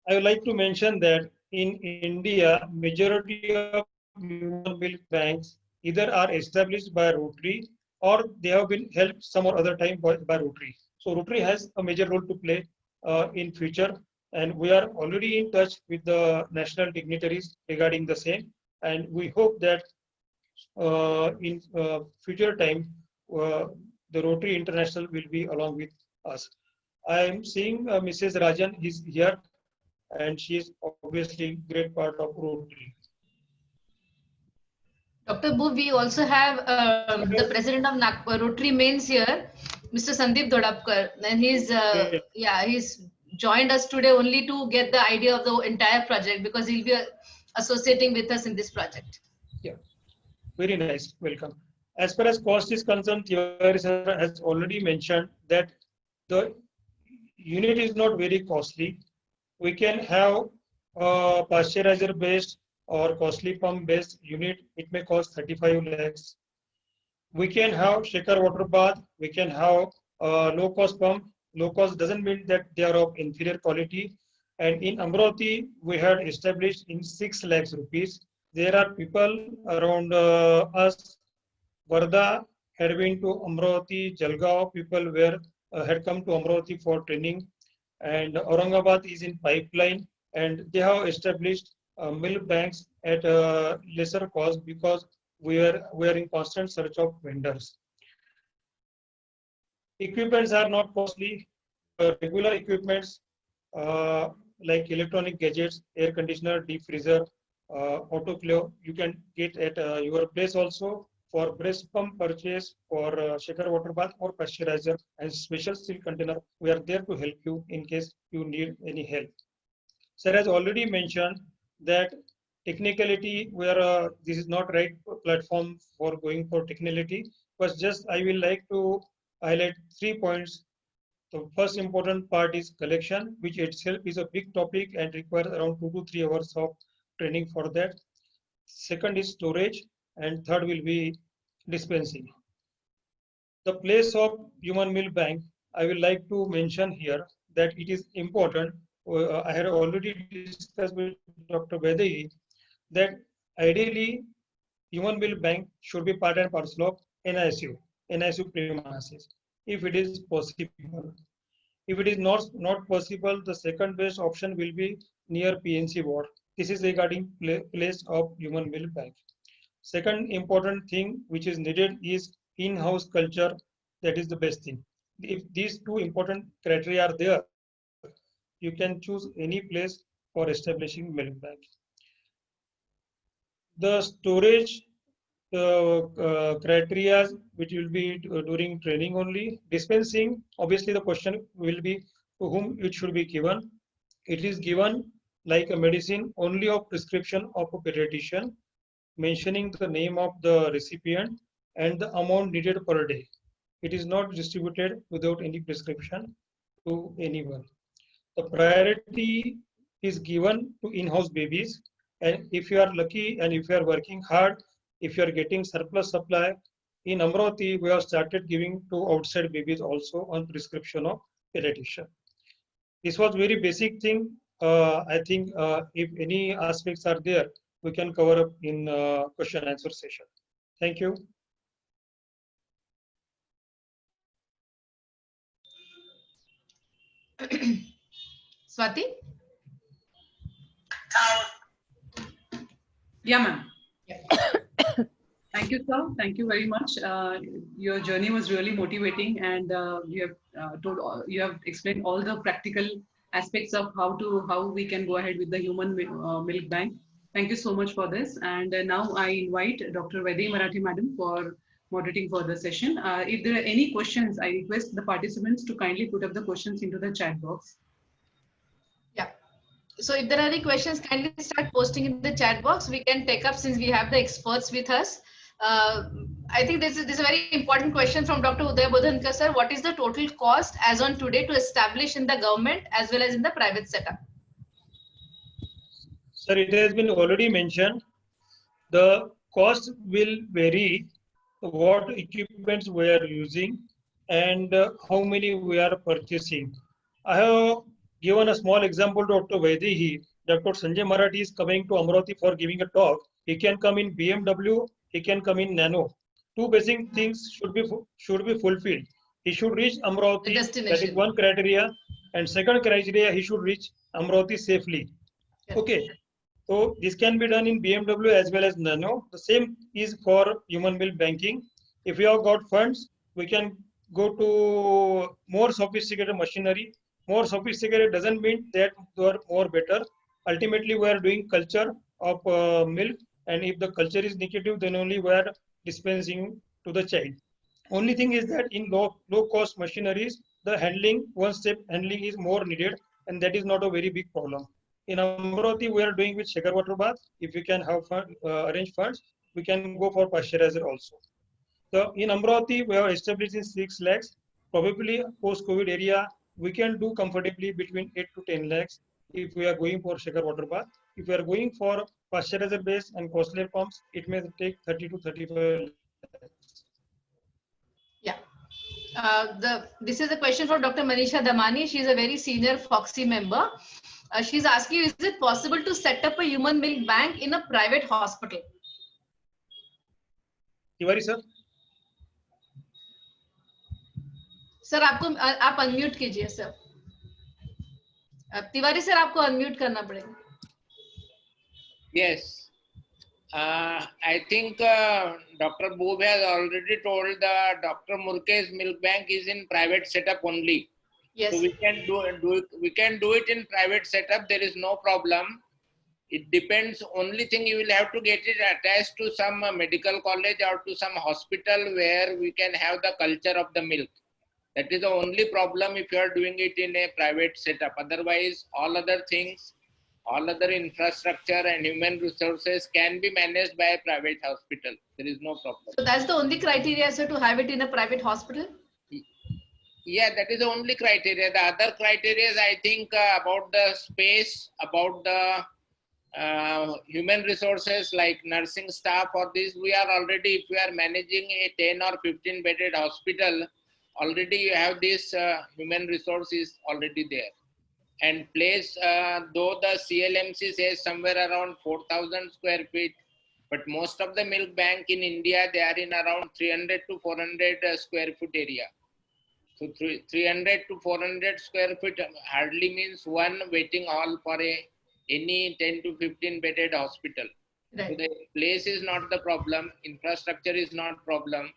F: I would like to mention that in India, majority of human milk banks either are established by Rotary or they have been helped some or other time by Rotary. So Rotary has a major role to play in future, and we are already in touch with the national dignitaries regarding the same, and we hope that in future time the Rotary International will be along with us. I am seeing Mrs. Rajan is here, and she is obviously great part of Rotary.
A: Dr. Boob, we also have the president of Rotary Mains here, Mr. Sandeep Dodapkar, and he's he's joined us today only to get the idea of the entire project because he'll be associating with us in this project.
F: Yeah, very nice. Welcome. As far as cost is concerned, Tiwari sir has already mentioned that the unit is not very costly. We can have a pasteurizer based or costly pump based unit. It may cost 35 lakhs. We can have shaker water bath. We can have a low cost pump. Low cost doesn't mean that they are of inferior quality. And in Amravati, we had established in 6 lakhs rupees. There are people around us. Varda had been to Amravati. Jalgaon people had come to Amravati for training. And Aurangabad is in pipeline, and they have established milk banks at a lesser cost because we are in constant search of vendors. Equipments are not costly. Regular equipments like electronic gadgets, air conditioner, deep freezer, autoclave, you can get at your place also. For breast pump purchase, for shaker water bath or pasteurizer and special steel container, we are there to help you in case you need any help. Sir has already mentioned that technicality, where this is not right platform for going for technicality, but just I will like to highlight 3 points. The first important part is collection, which itself is a big topic and requires around 2 to 3 hours of training for that. Second is storage, and third will be dispensing. The place of human milk bank, I will like to mention here that it is important. I had already discussed with Dr. Vedai that ideally human milk bank should be part and parcel of NICU premises, if it is possible. If it is not possible, the second best option will be near PNC ward. This is regarding place of human milk bank. Second important thing which is needed is in-house culture. That is the best thing. If these two important criteria are there, you can choose any place for establishing milk bank. The storage criteria which will be during training only. Dispensing, obviously the question will be to whom it should be given. It is given like a medicine only of prescription of a pediatrician, mentioning the name of the recipient and the amount needed per day. It is not distributed without any prescription to anyone. The priority is given to in-house babies, and if you are lucky and if you are working hard, if you are getting surplus supply, in Amravati we have started giving to outside babies also on prescription of pediatrician. This was very basic thing. I think if any aspects are there, we can cover up in question and answer session. Thank you.
A: Swati?
B: Yeah, ma'am.
A: Yeah.
B: Thank you, sir. Thank you very much. Your journey was really motivating, and you have explained all the practical aspects of how we can go ahead with the human milk bank. Thank you so much for this. And now I invite Dr. Vedai Marathi Madam for moderating for the session. If there are any questions, I request the participants to kindly put up the questions into the chat box.
A: Yeah. So if there are any questions, kindly start posting in the chat box. We can take up since we have the experts with us. I think this is a very important question from Dr. Uday Bodhankar sir. What is the total cost as on today to establish in the government as well as in the private setup?
F: Sir, it has been already mentioned. The cost will vary what equipments we are using and how many we are purchasing. I have given a small example to Dr. Vaidehi. Dr. Sanjay Marathi is coming to Amravati for giving a talk. He can come in BMW, he can come in Nano. Two basic things should be fulfilled. He should reach Amravati, that is one criteria, and second criteria, he should reach Amravati safely. Okay. So this can be done in BMW as well as Nano. The same is for human milk banking. If you have got funds, we can go to more sophisticated machinery. More sophisticated doesn't mean that they are more better. Ultimately, we are doing culture of milk, and if the culture is negative, then only we are dispensing to the child. Only thing is that in low cost machineries, the handling, one step handling is more needed, and that is not a very big problem. In Amravati, we are doing with shaker water bath. If we can have arrange funds, we can go for pasteurizer also. So in Amravati, we have established in 6 lakhs. Probably post-COVID area, we can do comfortably between 8 to 10 lakhs if we are going for shaker water bath. If we are going for pasteurizer base and costly pumps, it may take 30 to 35 lakhs.
A: Yeah. This is a question from Dr. Manisha Damani. She is a very senior Foxy member. She's asking, is it possible to set up a human milk bank in a private hospital?
F: Tiwari sir.
A: Sir आप unmute कीजिए sir. Tiwari sir आपको unmute करना पड़ेगा.
H: Yes. I think Dr. Boob has already told that Dr. Murke's milk bank is in private setup only.
A: Yes.
H: So we can do it in private setup. There is no problem. It depends. Only thing, you will have to get it attached to some medical college or to some hospital where we can have the culture of the milk. That is the only problem if you are doing it in a private setup. Otherwise, all other things, all other infrastructure and human resources can be managed by a private hospital. There is no problem.
A: So that's the only criteria, sir, to have it in a private hospital?
H: Yeah, that is the only criteria. The other criteria is, I think, about the space, about the human resources like nursing staff or this. We are already, if we are managing a 10 or 15 bedded hospital, already you have this human resources already there. And place, though the CLMC says somewhere around 4,000 square feet, but most of the milk bank in India, they are in around 300 to 400 square foot area. So 300 to 400 square feet hardly means one waiting hall for any 10 to 15 bedded hospital.
A: Right.
H: So the place is not the problem, infrastructure is not problem.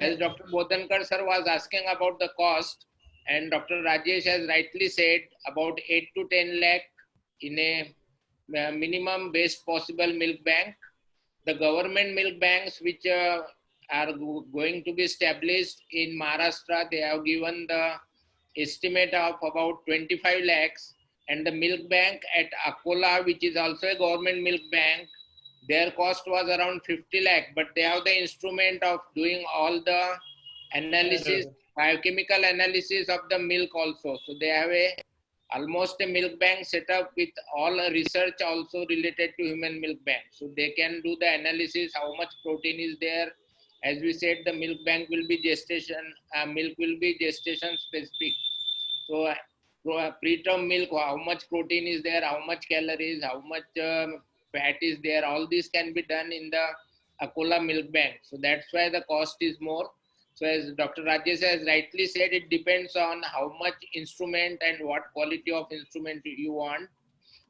H: As
A: Right.
H: Dr. Bodhankar sir was asking about the cost, and Dr. Rajesh has rightly said about 8 to 10 lakh in a minimum best possible milk bank. The government milk banks which are going to be established in Maharashtra, they have given the estimate of about 25 lakhs. And the milk bank at Akola, which is also a government milk bank, their cost was around 50 lakh, but they have the instrument of doing all the analysis, biochemical analysis of the milk also. So they have almost a milk bank set up with all research also related to human milk bank. So they can do the analysis, how much protein is there. As we said, the milk bank will be milk will be gestation specific. So preterm milk, how much protein is there, how much calories, how much fat is there, all this can be done in the Akola milk bank. So that's why the cost is more. So as Dr. Rajesh has rightly said, it depends on how much instrument and what quality of instrument you want.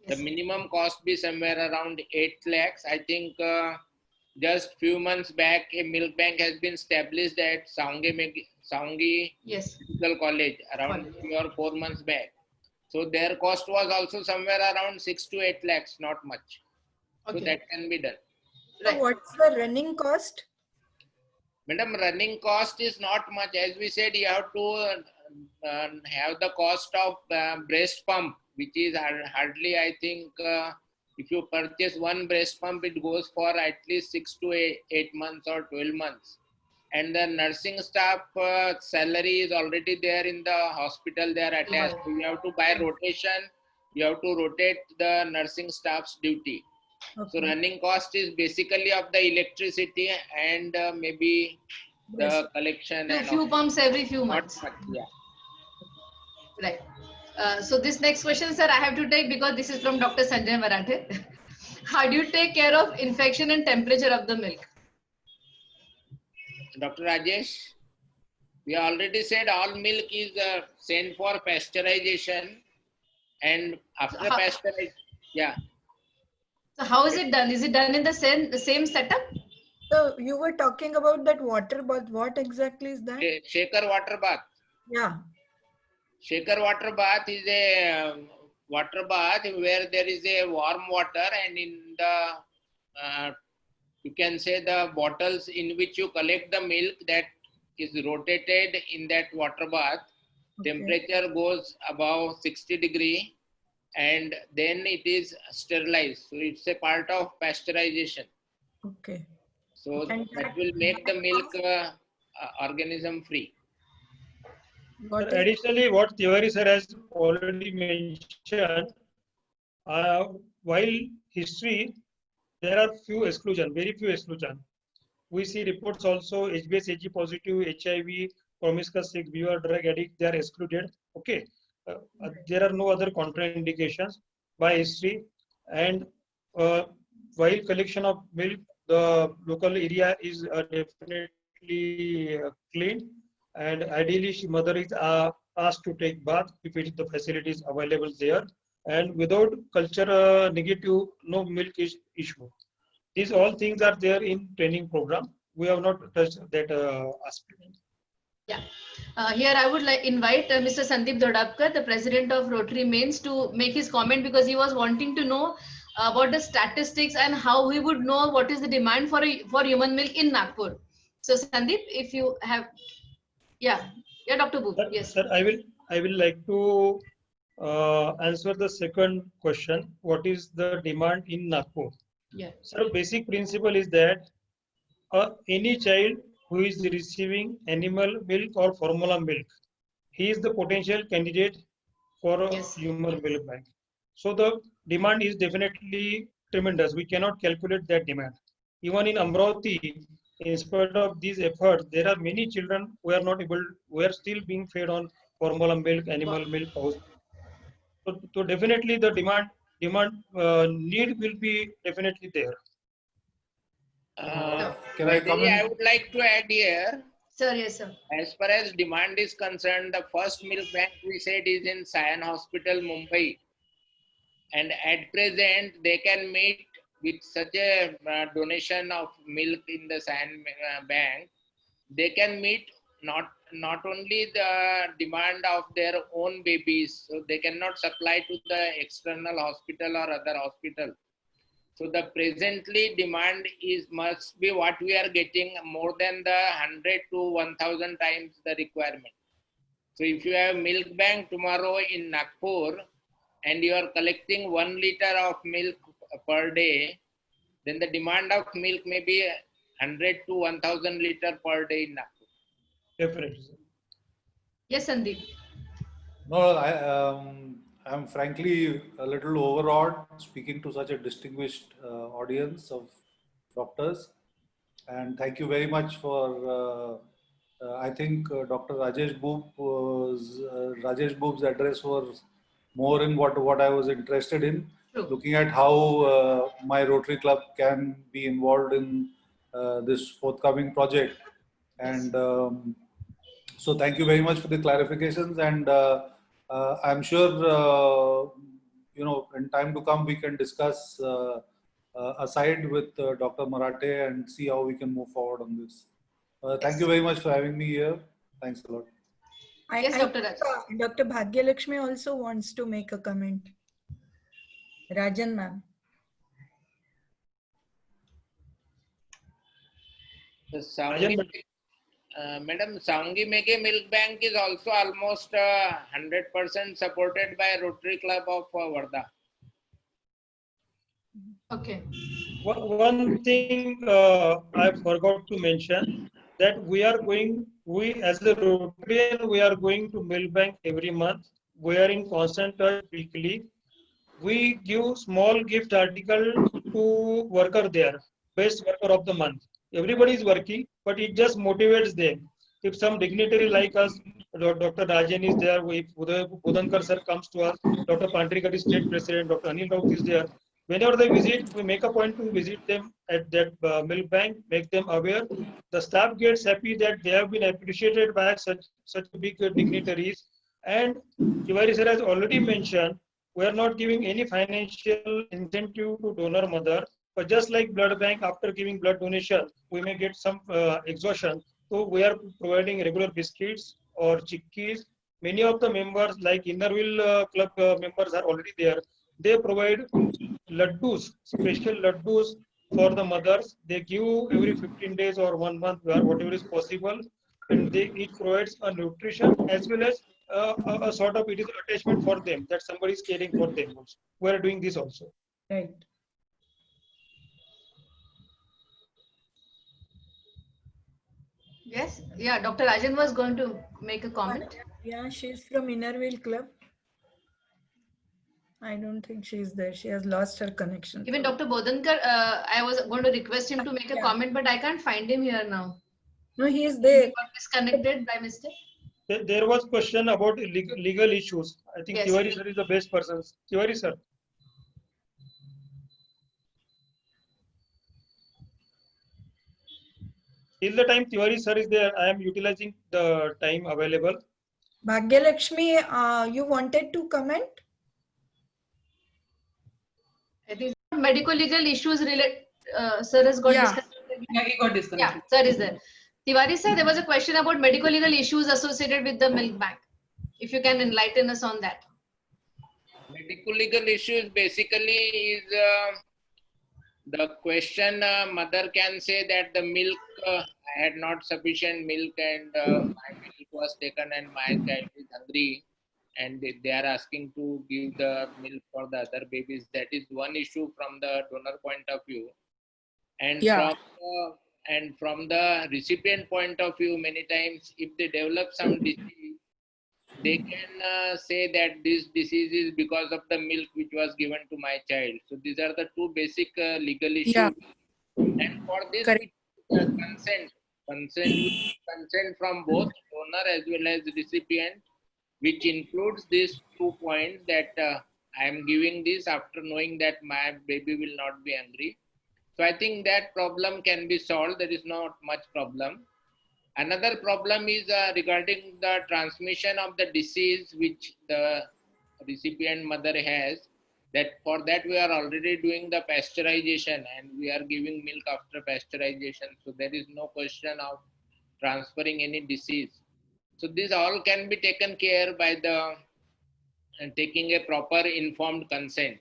A: Yes.
H: The minimum cost be somewhere around 8 lakhs. I think just few months back, a milk bank has been established at Saungi
A: Yes.
H: Medical College around 3 or 4 months back. So their cost was also somewhere around 6 to 8 lakhs, not much.
A: Okay.
H: So that can be done.
C: So
A: Right.
C: what's the running cost?
H: Madam, running cost is not much. As we said, you have to have the cost of breast pump, which is hardly, I think, if you purchase one breast pump, it goes for at least 6 to 8 months or 12 months. And the nursing staff salary is already there in the hospital, they are attached. So you have to buy rotation, you have to rotate the nursing staff's duty.
C: Okay.
H: So running cost is basically of the electricity and maybe
C: Yes.
H: the collection
A: A
H: and
A: few
H: all.
A: pumps every few
H: Not
A: months.
H: much, yeah.
A: Right. So this next question, sir, I have to take because this is from Dr. Sanjay Marathe. How do you take care of infection and temperature of the milk?
H: Dr. Rajesh, we already said all milk is sent for pasteurization, and after
A: So how-
H: pasteurization, yeah.
A: So how is it done? Is it done in the same setup?
C: So you were talking about that water bath. What exactly is that?
H: Shaker water bath.
C: Yeah.
H: Shaker water bath is a water bath where there is a warm water, and in the you can say the bottles in which you collect the milk, that is rotated in that water bath.
C: Okay.
H: Temperature goes above 60 degree, and then it is sterilized. So it's a part of pasteurization.
C: Okay.
H: So
C: And
H: that will make the milk organism free.
C: What is
F: Additionally, what Tiwari sir has already mentioned, while history, there are few exclusion, very few exclusion. We see reports also HBS, HG positive, HIV, promiscuous sex, viewer, drug addict, they are excluded. Okay, there are no other contraindications by history, and while collection of milk, the local area is definitely clean, and ideally mother is asked to take bath if it is the facilities available there, and without culture negative, no milk is issue. These all things are there in training program. We have not touched that aspect.
A: Yeah. Here I would like invite Mr. Sandeep Dhodapkar, the president of Rotary Mains, to make his comment, because he was wanting to know about the statistics and how he would know what is the demand for human milk in Nagpur. So Sandeep, if you have, yeah, Dr. Boob, yes.
F: Sir, I will like to answer the second question. What is the demand in Nagpur?
A: Yeah.
F: So basic principle is that any child who is receiving animal milk or formula milk, he is the potential candidate for a
A: Yes.
F: human milk bank. So the demand is definitely tremendous. We cannot calculate that demand. Even in Amravati, in spite of these efforts, there are many children who are not able, who are still being fed on formula milk, animal milk, house. So definitely the demand need will be definitely there.
I: Can I come in?
H: I would like to add here.
A: Sir, yes, sir.
H: As far as demand is concerned, the first milk bank we said is in Sion Hospital, Mumbai. And at present, they can meet with such a donation of milk in the Sion bank. They can meet not only the demand of their own babies, so they cannot supply to the external hospital or other hospital. So the presently demand must be what we are getting, more than the 100 to 1000 times the requirement. So if you have milk bank tomorrow in Nagpur and you are collecting 1 liter of milk per day, then the demand of milk may be 100 to 1000 liter per day in Nagpur.
F: Definitely.
A: Yes, Sandeep.
I: No, I'm frankly a little overawed speaking to such a distinguished audience of doctors. And thank you very much for, I think Dr. Rajesh Boob's address was more in what I was interested in.
A: True.
I: Looking at how my Rotary Club can be involved in this forthcoming project. And so thank you very much for the clarifications, and I'm sure in time to come we can discuss aside with Dr. Marathe and see how we can move forward on this. Thank you very much for having me here. Thanks a lot.
A: Yes, Dr. Raj.
C: Dr. Bhagyalakshmi also wants to make a comment. Rajan ma'am.
H: Madam, Saungi Mege Milk Bank is also almost 100% supported by Rotary Club of Varda.
A: Okay.
F: One thing I forgot to mention, that we as a Rotarian, we are going to milk bank every month. We are in constant touch weekly. We give small gift article to worker there, best worker of the month. Everybody is working, but it just motivates them. If some dignitary like us, Dr. Rajan is there, if Budankar sir comes to us, Dr. Pantrikar is state president, Dr. Anil Raut is there. Whenever they visit, we make a point to visit them at that milk bank, make them aware. The staff gets happy that they have been appreciated by such big dignitaries. And Tiwari sir has already mentioned, we are not giving any financial incentive to donor mother, but just like blood bank, after giving blood donation, we may get some exhaustion. So we are providing regular biscuits or chikkis. Many of the members, like Innerville Club members, are already there. They provide laddus, special laddus for the mothers. They give every 15 days or 1 month, whatever is possible, and it provides a nutrition as well as a sort of, it is attachment for them, that somebody is caring for them also. We are doing this also.
C: Right.
A: Yes. Yeah, Dr. Rajan was going to make a comment.
C: Yeah, she's from Innerville Club. I don't think she's there. She has lost her connection.
A: Even Dr. Bodankar, I was going to request him to make a comment, but I can't find him here now.
C: No, he is there.
A: He got disconnected by mistake.
F: There was question about legal issues. I think
A: Yes.
F: Tiwari sir is the best person. Tiwari sir. Till the time Tiwari sir is there, I am utilizing the time available.
C: Bhagyalakshmi, you wanted to comment?
A: I think medical legal issues related. Sir has got disconnected.
B: Yeah, he got disconnected.
A: Yeah, sir is there. Tiwari sir, there was a question about medical legal issues associated with the milk bank. If you can enlighten us on that.
H: Medical legal issues basically is the question mother can say that the milk, I had not sufficient milk and my milk was taken and my child is hungry and they are asking to give the milk for the other babies. That is one issue from the donor point of view. And from the recipient point of view, many times if they develop some disease, they can say that this disease is because of the milk which was given to my child. So these are the two basic legal issues.
C: Yeah.
H: And for this,
C: Correct.
H: consent from both donor as well as recipient, which includes these 2 points that I am giving this after knowing that my baby will not be hungry. So I think that problem can be solved. There is not much problem. Another problem is regarding the transmission of the disease which the recipient mother has. That for that we are already doing the pasteurization and we are giving milk after pasteurization. So there is no question of transferring any disease. So this all can be taken care by the taking a proper informed consent.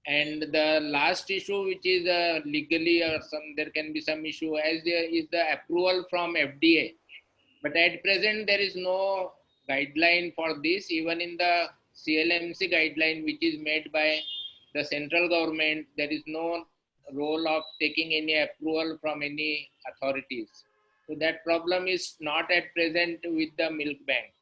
H: And the last issue, which is legally or there can be some issue, as there is the approval from FDA. But at present, there is no guideline for this. Even in the CLMC guideline, which is made by the central government, there is no role of taking any approval from any authorities. So that problem is not at present with the milk bank.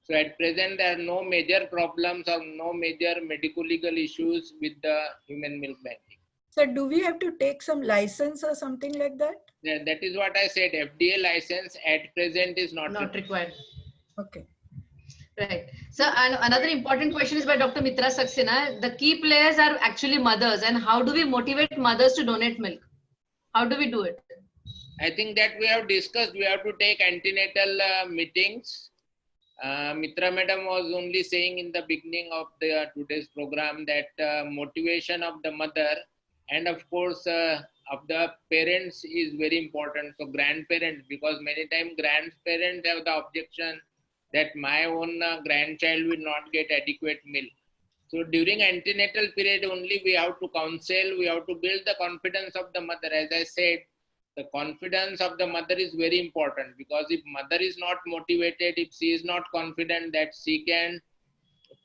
H: So at present, there are no major problems or no major medical legal issues with the human milk banking.
C: So do we have to take some license or something like that?
H: Yeah, that is what I said. FDA license at present is not
A: required.
C: Okay.
A: Right. So another important question is by Dr. Mitra Saxena. The key players are actually mothers, and how do we motivate mothers to donate milk? How do we do it?
H: I think that we have discussed. We have to take antenatal meetings. Mitra madam was only saying in the beginning of the today's program that motivation of the mother and of course of the parents is very important. So grandparents, because many times grandparents have the objection that my own grandchild will not get adequate milk. So during antenatal period only we have to counsel, we have to build the confidence of the mother. As I said, the confidence of the mother is very important, because if mother is not motivated, if she is not confident that she can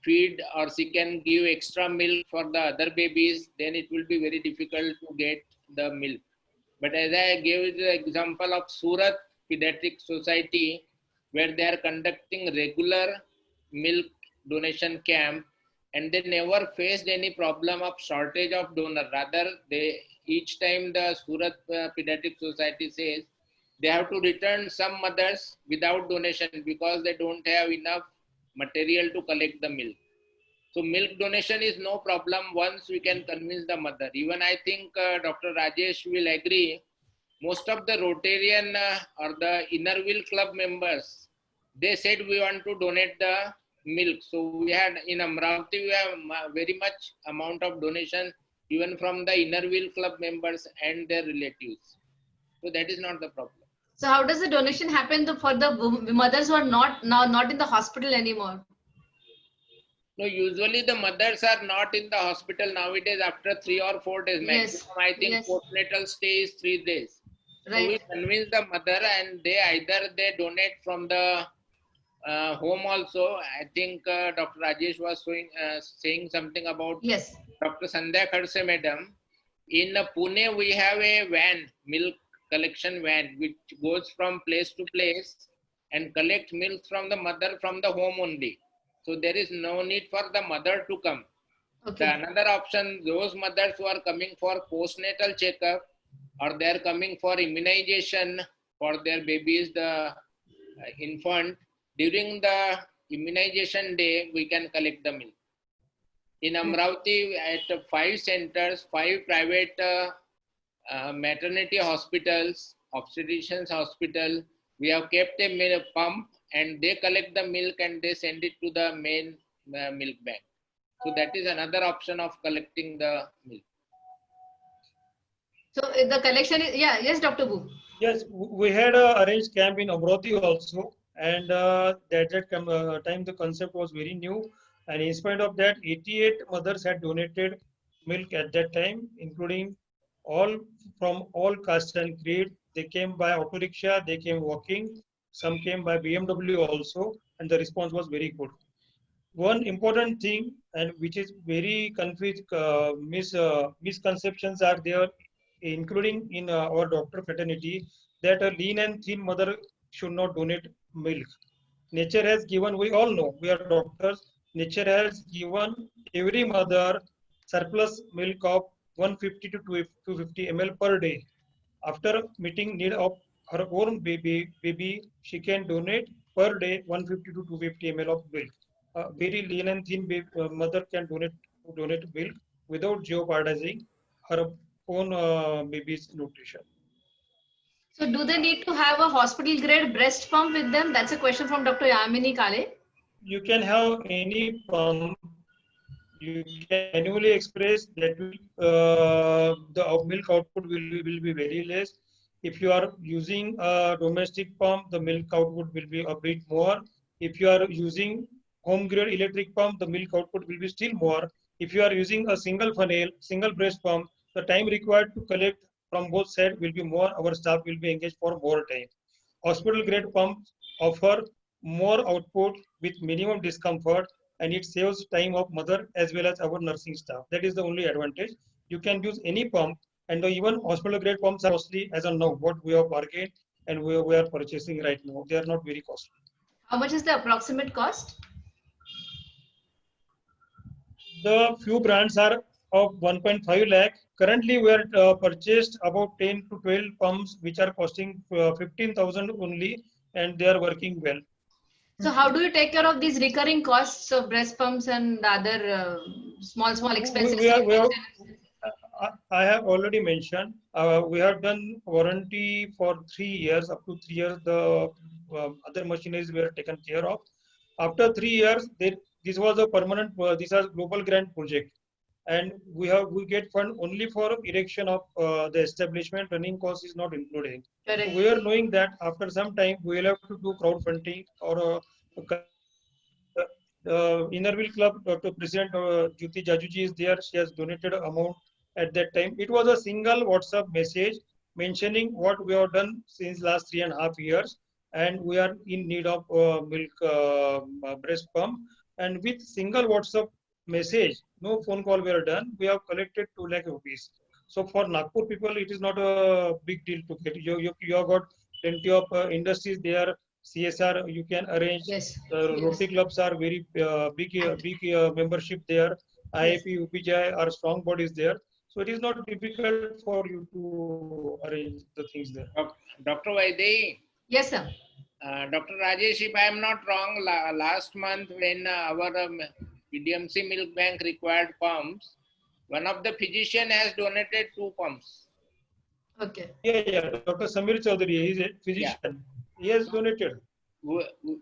H: feed or she can give extra milk for the other babies, then it will be very difficult to get the milk. But as I gave the example of Surat Pediatric Society, where they are conducting regular milk donation camp, and they never faced any problem of shortage of donor. Rather, each time the Surat Pediatric Society says they have to return some mothers without donation because they don't have enough material to collect the milk. So milk donation is no problem once we can convince the mother. Even I think Dr. Rajesh will agree, most of the Rotarian or the Inner Wheel Club members, they said we want to donate the milk. So we had in Amravati, we have very much amount of donation even from the Inner Wheel Club members and their relatives. So that is not the problem.
A: So how does the donation happen for the mothers who are not in the hospital anymore?
H: No, usually the mothers are not in the hospital nowadays after 3 or 4 days. Maximum, I think postnatal stay is 3 days. Right. So we convince the mother and they donate from the home also. I think Dr. Rajesh was saying something about Dr. Sandhya Khadse madam. In Pune, we have a van, milk collection van, which goes from place to place and collects milk from the mother from the home only. So there is no need for the mother to come. Okay. Another option, those mothers who are coming for postnatal checkup or they are coming for immunization for their babies, the infant, during the immunization day, we can collect the milk. In Amravati, at 5 centers, 5 private maternity hospitals, obstetricians hospital, we have kept a milk pump and they collect the milk and they send it to the main milk bank. So that is another option of collecting the milk.
A: So the collection is, yes, Dr. Boob.
F: Yes, we had arranged camp in Amrati also, and time the concept was very new, and in spite of that, 88 mothers had donated milk at that time, including all from all castes and creed. They came by auto rickshaw, they came walking, some came by BMW also, and the response was very good. One important thing, and which is very confused, misconceptions are there, including in our doctor fraternity, that a lean and thin mother should not donate milk. Nature has given, we all know, we are doctors, nature has given every mother surplus milk of 150 to 250 ml per day. After meeting need of her own baby, she can donate per day 150 to 250 ml of milk. A very lean and thin mother can donate milk without jeopardizing her own baby's nutrition.
A: So do they need to have a hospital grade breast pump with them? That's a question from Dr. Yamini Kale.
F: You can have any pump. You can manually express that will the milk output will be very less. If you are using a domestic pump, the milk output will be a bit more. If you are using home grade electric pump, the milk output will be still more. If you are using a single funnel, single breast pump, the time required to collect from both sides will be more. Our staff will be engaged for more time. Hospital grade pumps offer more output with minimum discomfort, and it saves time of mother as well as our nursing staff. That is the only advantage. You can use any pump, and even hospital grade pumps are costly as of now, what we have bargained and we are purchasing right now. They are not very costly.
A: How much is the approximate cost?
F: The few brands are of 1.5 lakh. Currently, we are purchased about 10 to 12 pumps, which are costing 15,000 only, and they are working well.
A: So how do you take care of these recurring costs of breast pumps and other small expenses?
F: I have already mentioned, we have done warranty for 3 years. Up to 3 years, the other machineries were taken care of. After 3 years, this was a permanent, this is global grant project. And we get fund only for erection of the establishment. Running cost is not included.
A: Correct.
F: So we are knowing that after some time we will have to do crowdfunding or Innerville Club. Dr. President Jyoti Jajuji is there. She has donated amount at that time. It was a single WhatsApp message mentioning what we have done since last 3.5 years, and we are in need of milk breast pump. And with single WhatsApp message, no phone call were done, we have collected 2 lakh rupees. So for Nagpur people, it is not a big deal to get. You have got plenty of industries there. CSR you can arrange.
A: Yes.
F: Rotary clubs are very big membership there.
A: Yes.
F: IIP, UPJ are strong bodies there. So it is not difficult for you to arrange the things there.
H: Dr. Vaidey.
A: Yes, sir.
H: Dr. Rajesh, if I am not wrong, last month when our PDMC Milk Bank required pumps, one of the physician has donated 2 pumps.
A: Okay.
F: Yeah. Dr. Samir Chaudhary, he is a physician. Yeah. He has donated.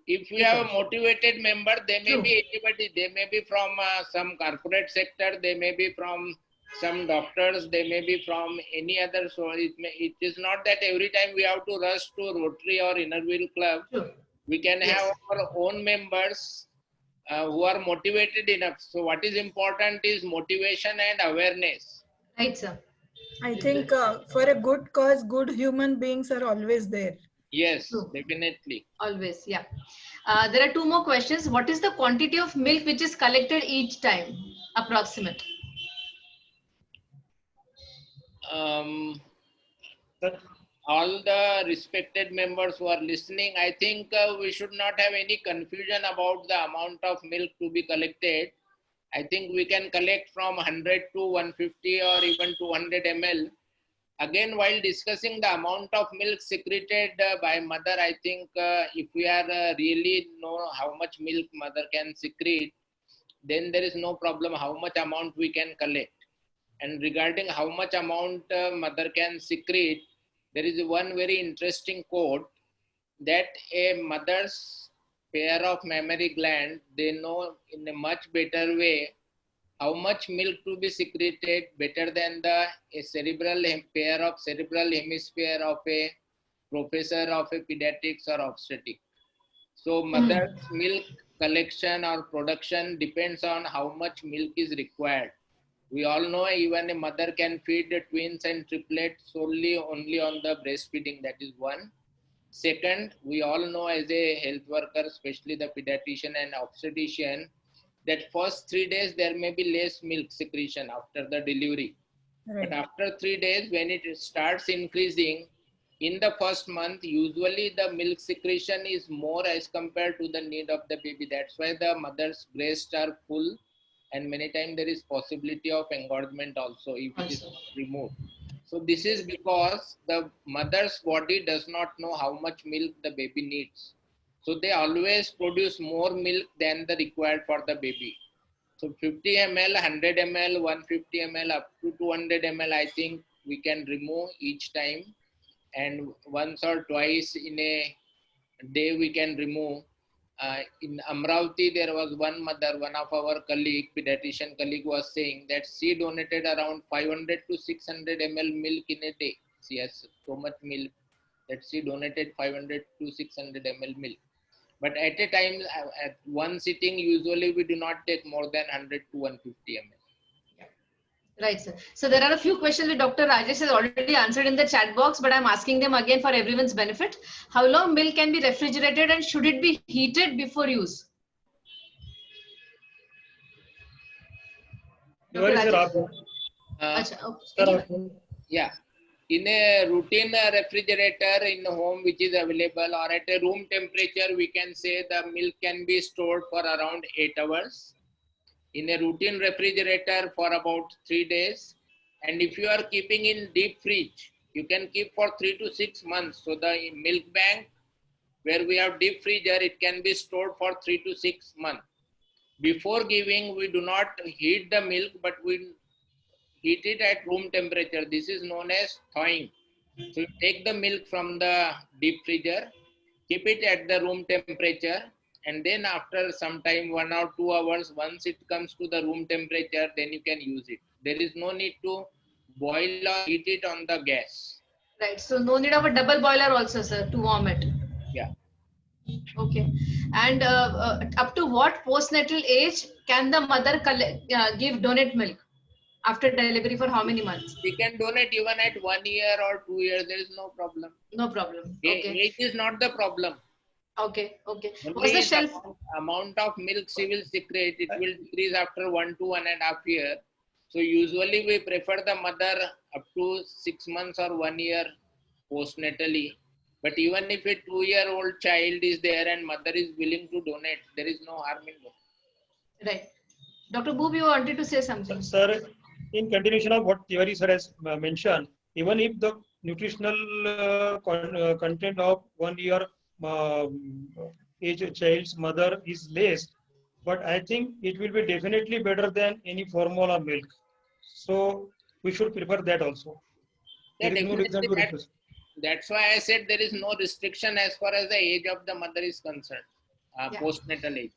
H: If we have a motivated member, they may be anybody. They may be from some corporate sector. They may be from some doctors. They may be from any other. So it is not that every time we have to rush to Rotary or Innerville Club.
A: Sure.
H: We can have our own members who are motivated enough. So what is important is motivation and awareness.
A: Right, sir.
C: I think for a good cause, good human beings are always there.
H: Yes, definitely.
A: Always, yeah. There are 2 more questions. What is the quantity of milk which is collected each time, approximate?
H: All the respected members who are listening, I think we should not have any confusion about the amount of milk to be collected. I think we can collect from 100 to 150 or even 200 ml. Again, while discussing the amount of milk secreted by mother, I think if we are really know how much milk mother can secrete, then there is no problem how much amount we can collect. And regarding how much amount mother can secrete, there is one very interesting quote that a mother's pair of mammary gland, they know in a much better way how much milk to be secreted better than a pair of cerebral hemisphere of a professor of a pediatrics or obstetric. So mother's milk collection or production depends on how much milk is required. We all know even a mother can feed the twins and triplets solely only on the breastfeeding. That is one. Second, we all know as a health worker, especially the pediatrician and obstetrician, that first 3 days there may be less milk secretion after the delivery. But after 3 days, when it starts increasing, in the first month, usually the milk secretion is more as compared to the need of the baby. That's why the mother's breasts are full, and many times there is possibility of engorgement also if it is removed. So this is because the mother's body does not know how much milk the baby needs. So they always produce more milk than the required for the baby. So 50 ml, 100 ml, 150 ml, up to 200 ml, I think we can remove each time. And once or twice in a day we can remove. In Amravati, there was one mother, one of our colleague, pediatrician colleague was saying that she donated around 500 to 600 ml milk in a day. She has so much milk that she donated 500 to 600 ml milk. But at a time, at one sitting, usually we do not take more than 100 to 150 ml.
A: Right, sir. So there are a few questions which Dr. Rajesh has already answered in the chat box, but I'm asking them again for everyone's benefit. How long milk can be refrigerated and should it be heated before use? Dr. Rajesh?
H: Yeah. In a routine refrigerator in home which is available or at a room temperature, we can say the milk can be stored for around 8 hours. In a routine refrigerator for about 3 days. And if you are keeping in deep fridge, you can keep for 3 to 6 months. So the milk bank where we have deep freezer, it can be stored for 3 to 6 months. Before giving, we do not heat the milk, but we heat it at room temperature. This is known as thawing. So you take the milk from the deep freezer, keep it at the room temperature, and then after some time, 1 or 2 hours, once it comes to the room temperature, then you can use it. There is no need to boil or heat it on the gas.
A: Right. So no need of a double boiler also, sir, to warm it.
H: Yeah.
A: Okay. And up to what postnatal age can the mother donate milk? After delivery for how many months?
H: We can donate even at 1 year or 2 years. There is no problem.
A: No problem. Okay.
H: Age is not the problem.
A: Okay. Okay.
H: What's the shelf amount of milk she will secrete? It will decrease after 1 to 1.5 years. So usually we prefer the mother up to 6 months or 1 year postnatally. But even if a 2-year-old child is there and mother is willing to donate, there is no harm in it.
A: Right. Dr. Boob, you wanted to say something.
F: Sir, in continuation of what Tiwari sir has mentioned, even if the nutritional content of 1 year age child's mother is less, but I think it will be definitely better than any formula milk. So we should prefer that also.
H: Yeah,
F: there is no reason to request.
H: That's why I said there is no restriction as far as the age of the mother is concerned, postnatal age.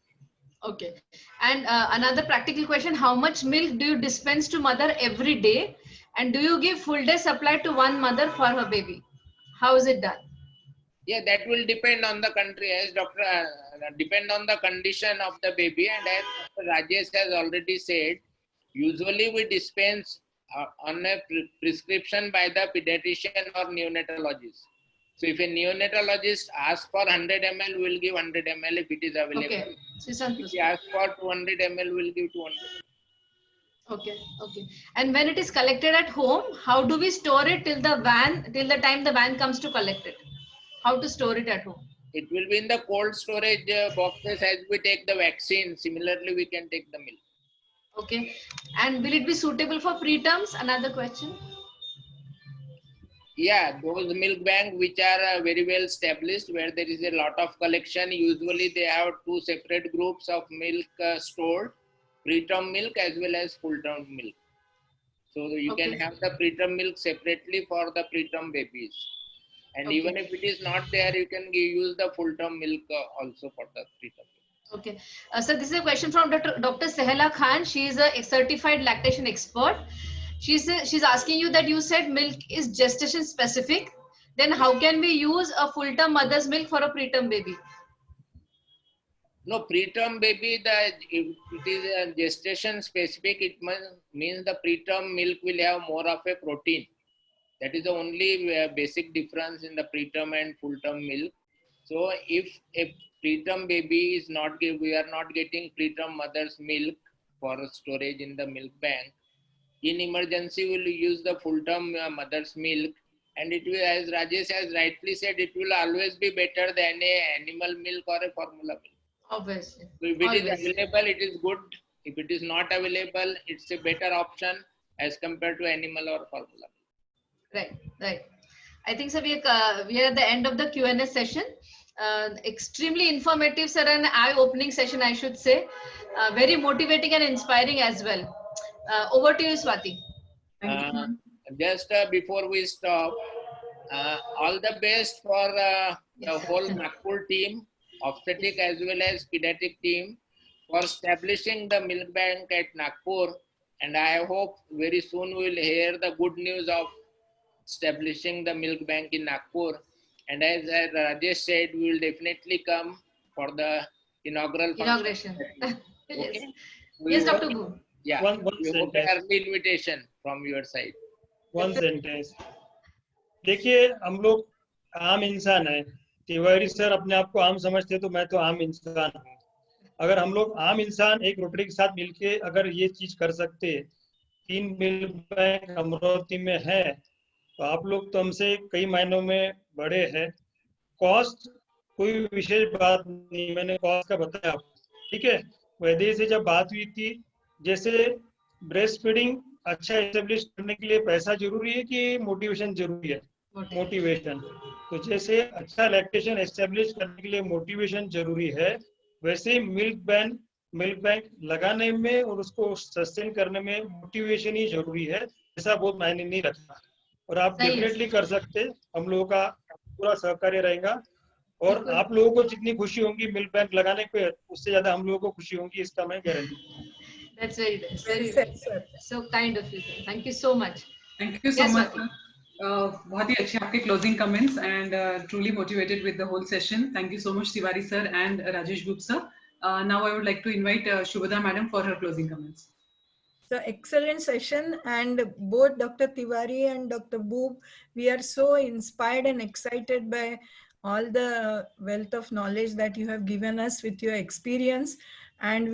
A: Okay. And another practical question, how much milk do you dispense to mother every day? And do you give full day supply to one mother for her baby? How is it done?
H: Yeah, that will depend on the country, as depend on the condition of the baby. And as Dr. Rajesh has already said, usually we dispense on a prescription by the pediatrician or neonatologist. So if a neonatologist asks for 100 ml, we'll give 100 ml if it is available.
A: Okay.
H: If he asks for 200 ml, we'll give 200.
A: Okay. Okay. And when it is collected at home, how do we store it till the time the van comes to collect it? How to store it at home?
H: It will be in the cold storage boxes as we take the vaccine. Similarly, we can take the milk.
A: Okay. And will it be suitable for preterms? Another question.
H: Yeah, those milk banks which are very well established, where there is a lot of collection, usually they have 2 separate groups of milk stored, preterm milk as well as full-term milk. So you can have the preterm milk separately for the preterm babies. And even if it is not there, you can use the full-term milk also for the preterm milk.
A: Okay. So this is a question from Dr. Sehela Khan. She is a certified lactation expert. She's asking you that you said milk is gestation specific. then how can we use a full-term mother's milk for a preterm baby?
H: No, preterm baby, if it is a gestation specific, it means the preterm milk will have more of a protein. That is the only basic difference in the preterm and full-term milk. So if a preterm baby is not, we are not getting preterm mother's milk for storage in the milk bank, in emergency we will use the full-term mother's milk, and it will, as Rajesh has rightly said, it will always be better than a animal milk or a formula milk.
A: Obviously.
H: If it is available, it is good. If it is not available, it's a better option as compared to animal or formula.
A: Right, right. I think so. We are at the end of the Q&A session. Extremely informative, sir, and eye-opening session, I should say. Very motivating and inspiring as well. Over to you, Swati.
H: Just before we stop, all the best for the whole Nagpur team, obstetric as well as pediatric team, for establishing the milk bank at Nagpur. And I hope very soon we will hear the good news of establishing the milk bank in Nagpur. And as Rajesh said, we will definitely come for the inauguration.
A: Okay. Yes, Dr. Boob.
H: Yeah, we hope an early invitation from your side.
F: One sentence. देखिए हम लोग आम इंसान हैं. Tiwari sir अपने आप को आम समझते, तो मैं तो आम इंसान हूँ. अगर हम लोग आम इंसान एक रोटरी के साथ मिलके अगर ये चीज कर सकते, 3 मिल्क बैंक अमरावती में है, तो आप लोग तो हमसे कई मायनों में बड़े हैं. कॉस्ट कोई विशेष बात नहीं, मैंने कॉस्ट का बताया आपको, ठीक है. वैद्य से जब बात हुई थी, जैसे ब्रेस्ट फीडिंग अच्छा एस्टेब्लिश करने के लिए पैसा जरूरी है कि मोटिवेशन जरूरी है? मोटिवेशन. तो जैसे अच्छा लैक्टेशन एस्टेब्लिश करने के लिए मोटिवेशन जरूरी है, वैसे मिल्क बैंक लगाने में और उसको सस्टेन करने में मोटिवेशन ही जरूरी है. ऐसा बहुत मायने नहीं रखता, और आप डेफिनेटली कर सकते. हम लोगों का पूरा सहकार्य रहेगा, और आप लोगों को जितनी खुशी होगी मिल्क बैंक लगाने पे, उससे ज्यादा हम लोगों को खुशी होगी, इसका मैं guarantee.
A: That's very nice. Very so kind of you. Thank you so much.
B: Thank you so much. बहुत ही अच्छे आपके closing comments and truly motivated with the whole session. Thank you so much, Tiwari sir and Rajesh Boob sir. Now I would like to invite Shubhada madam for her closing comments.
C: So excellent session, and both Dr. Tiwari and Dr. Boob, we are so inspired and excited by all the wealth of knowledge that you have given us with your experience, and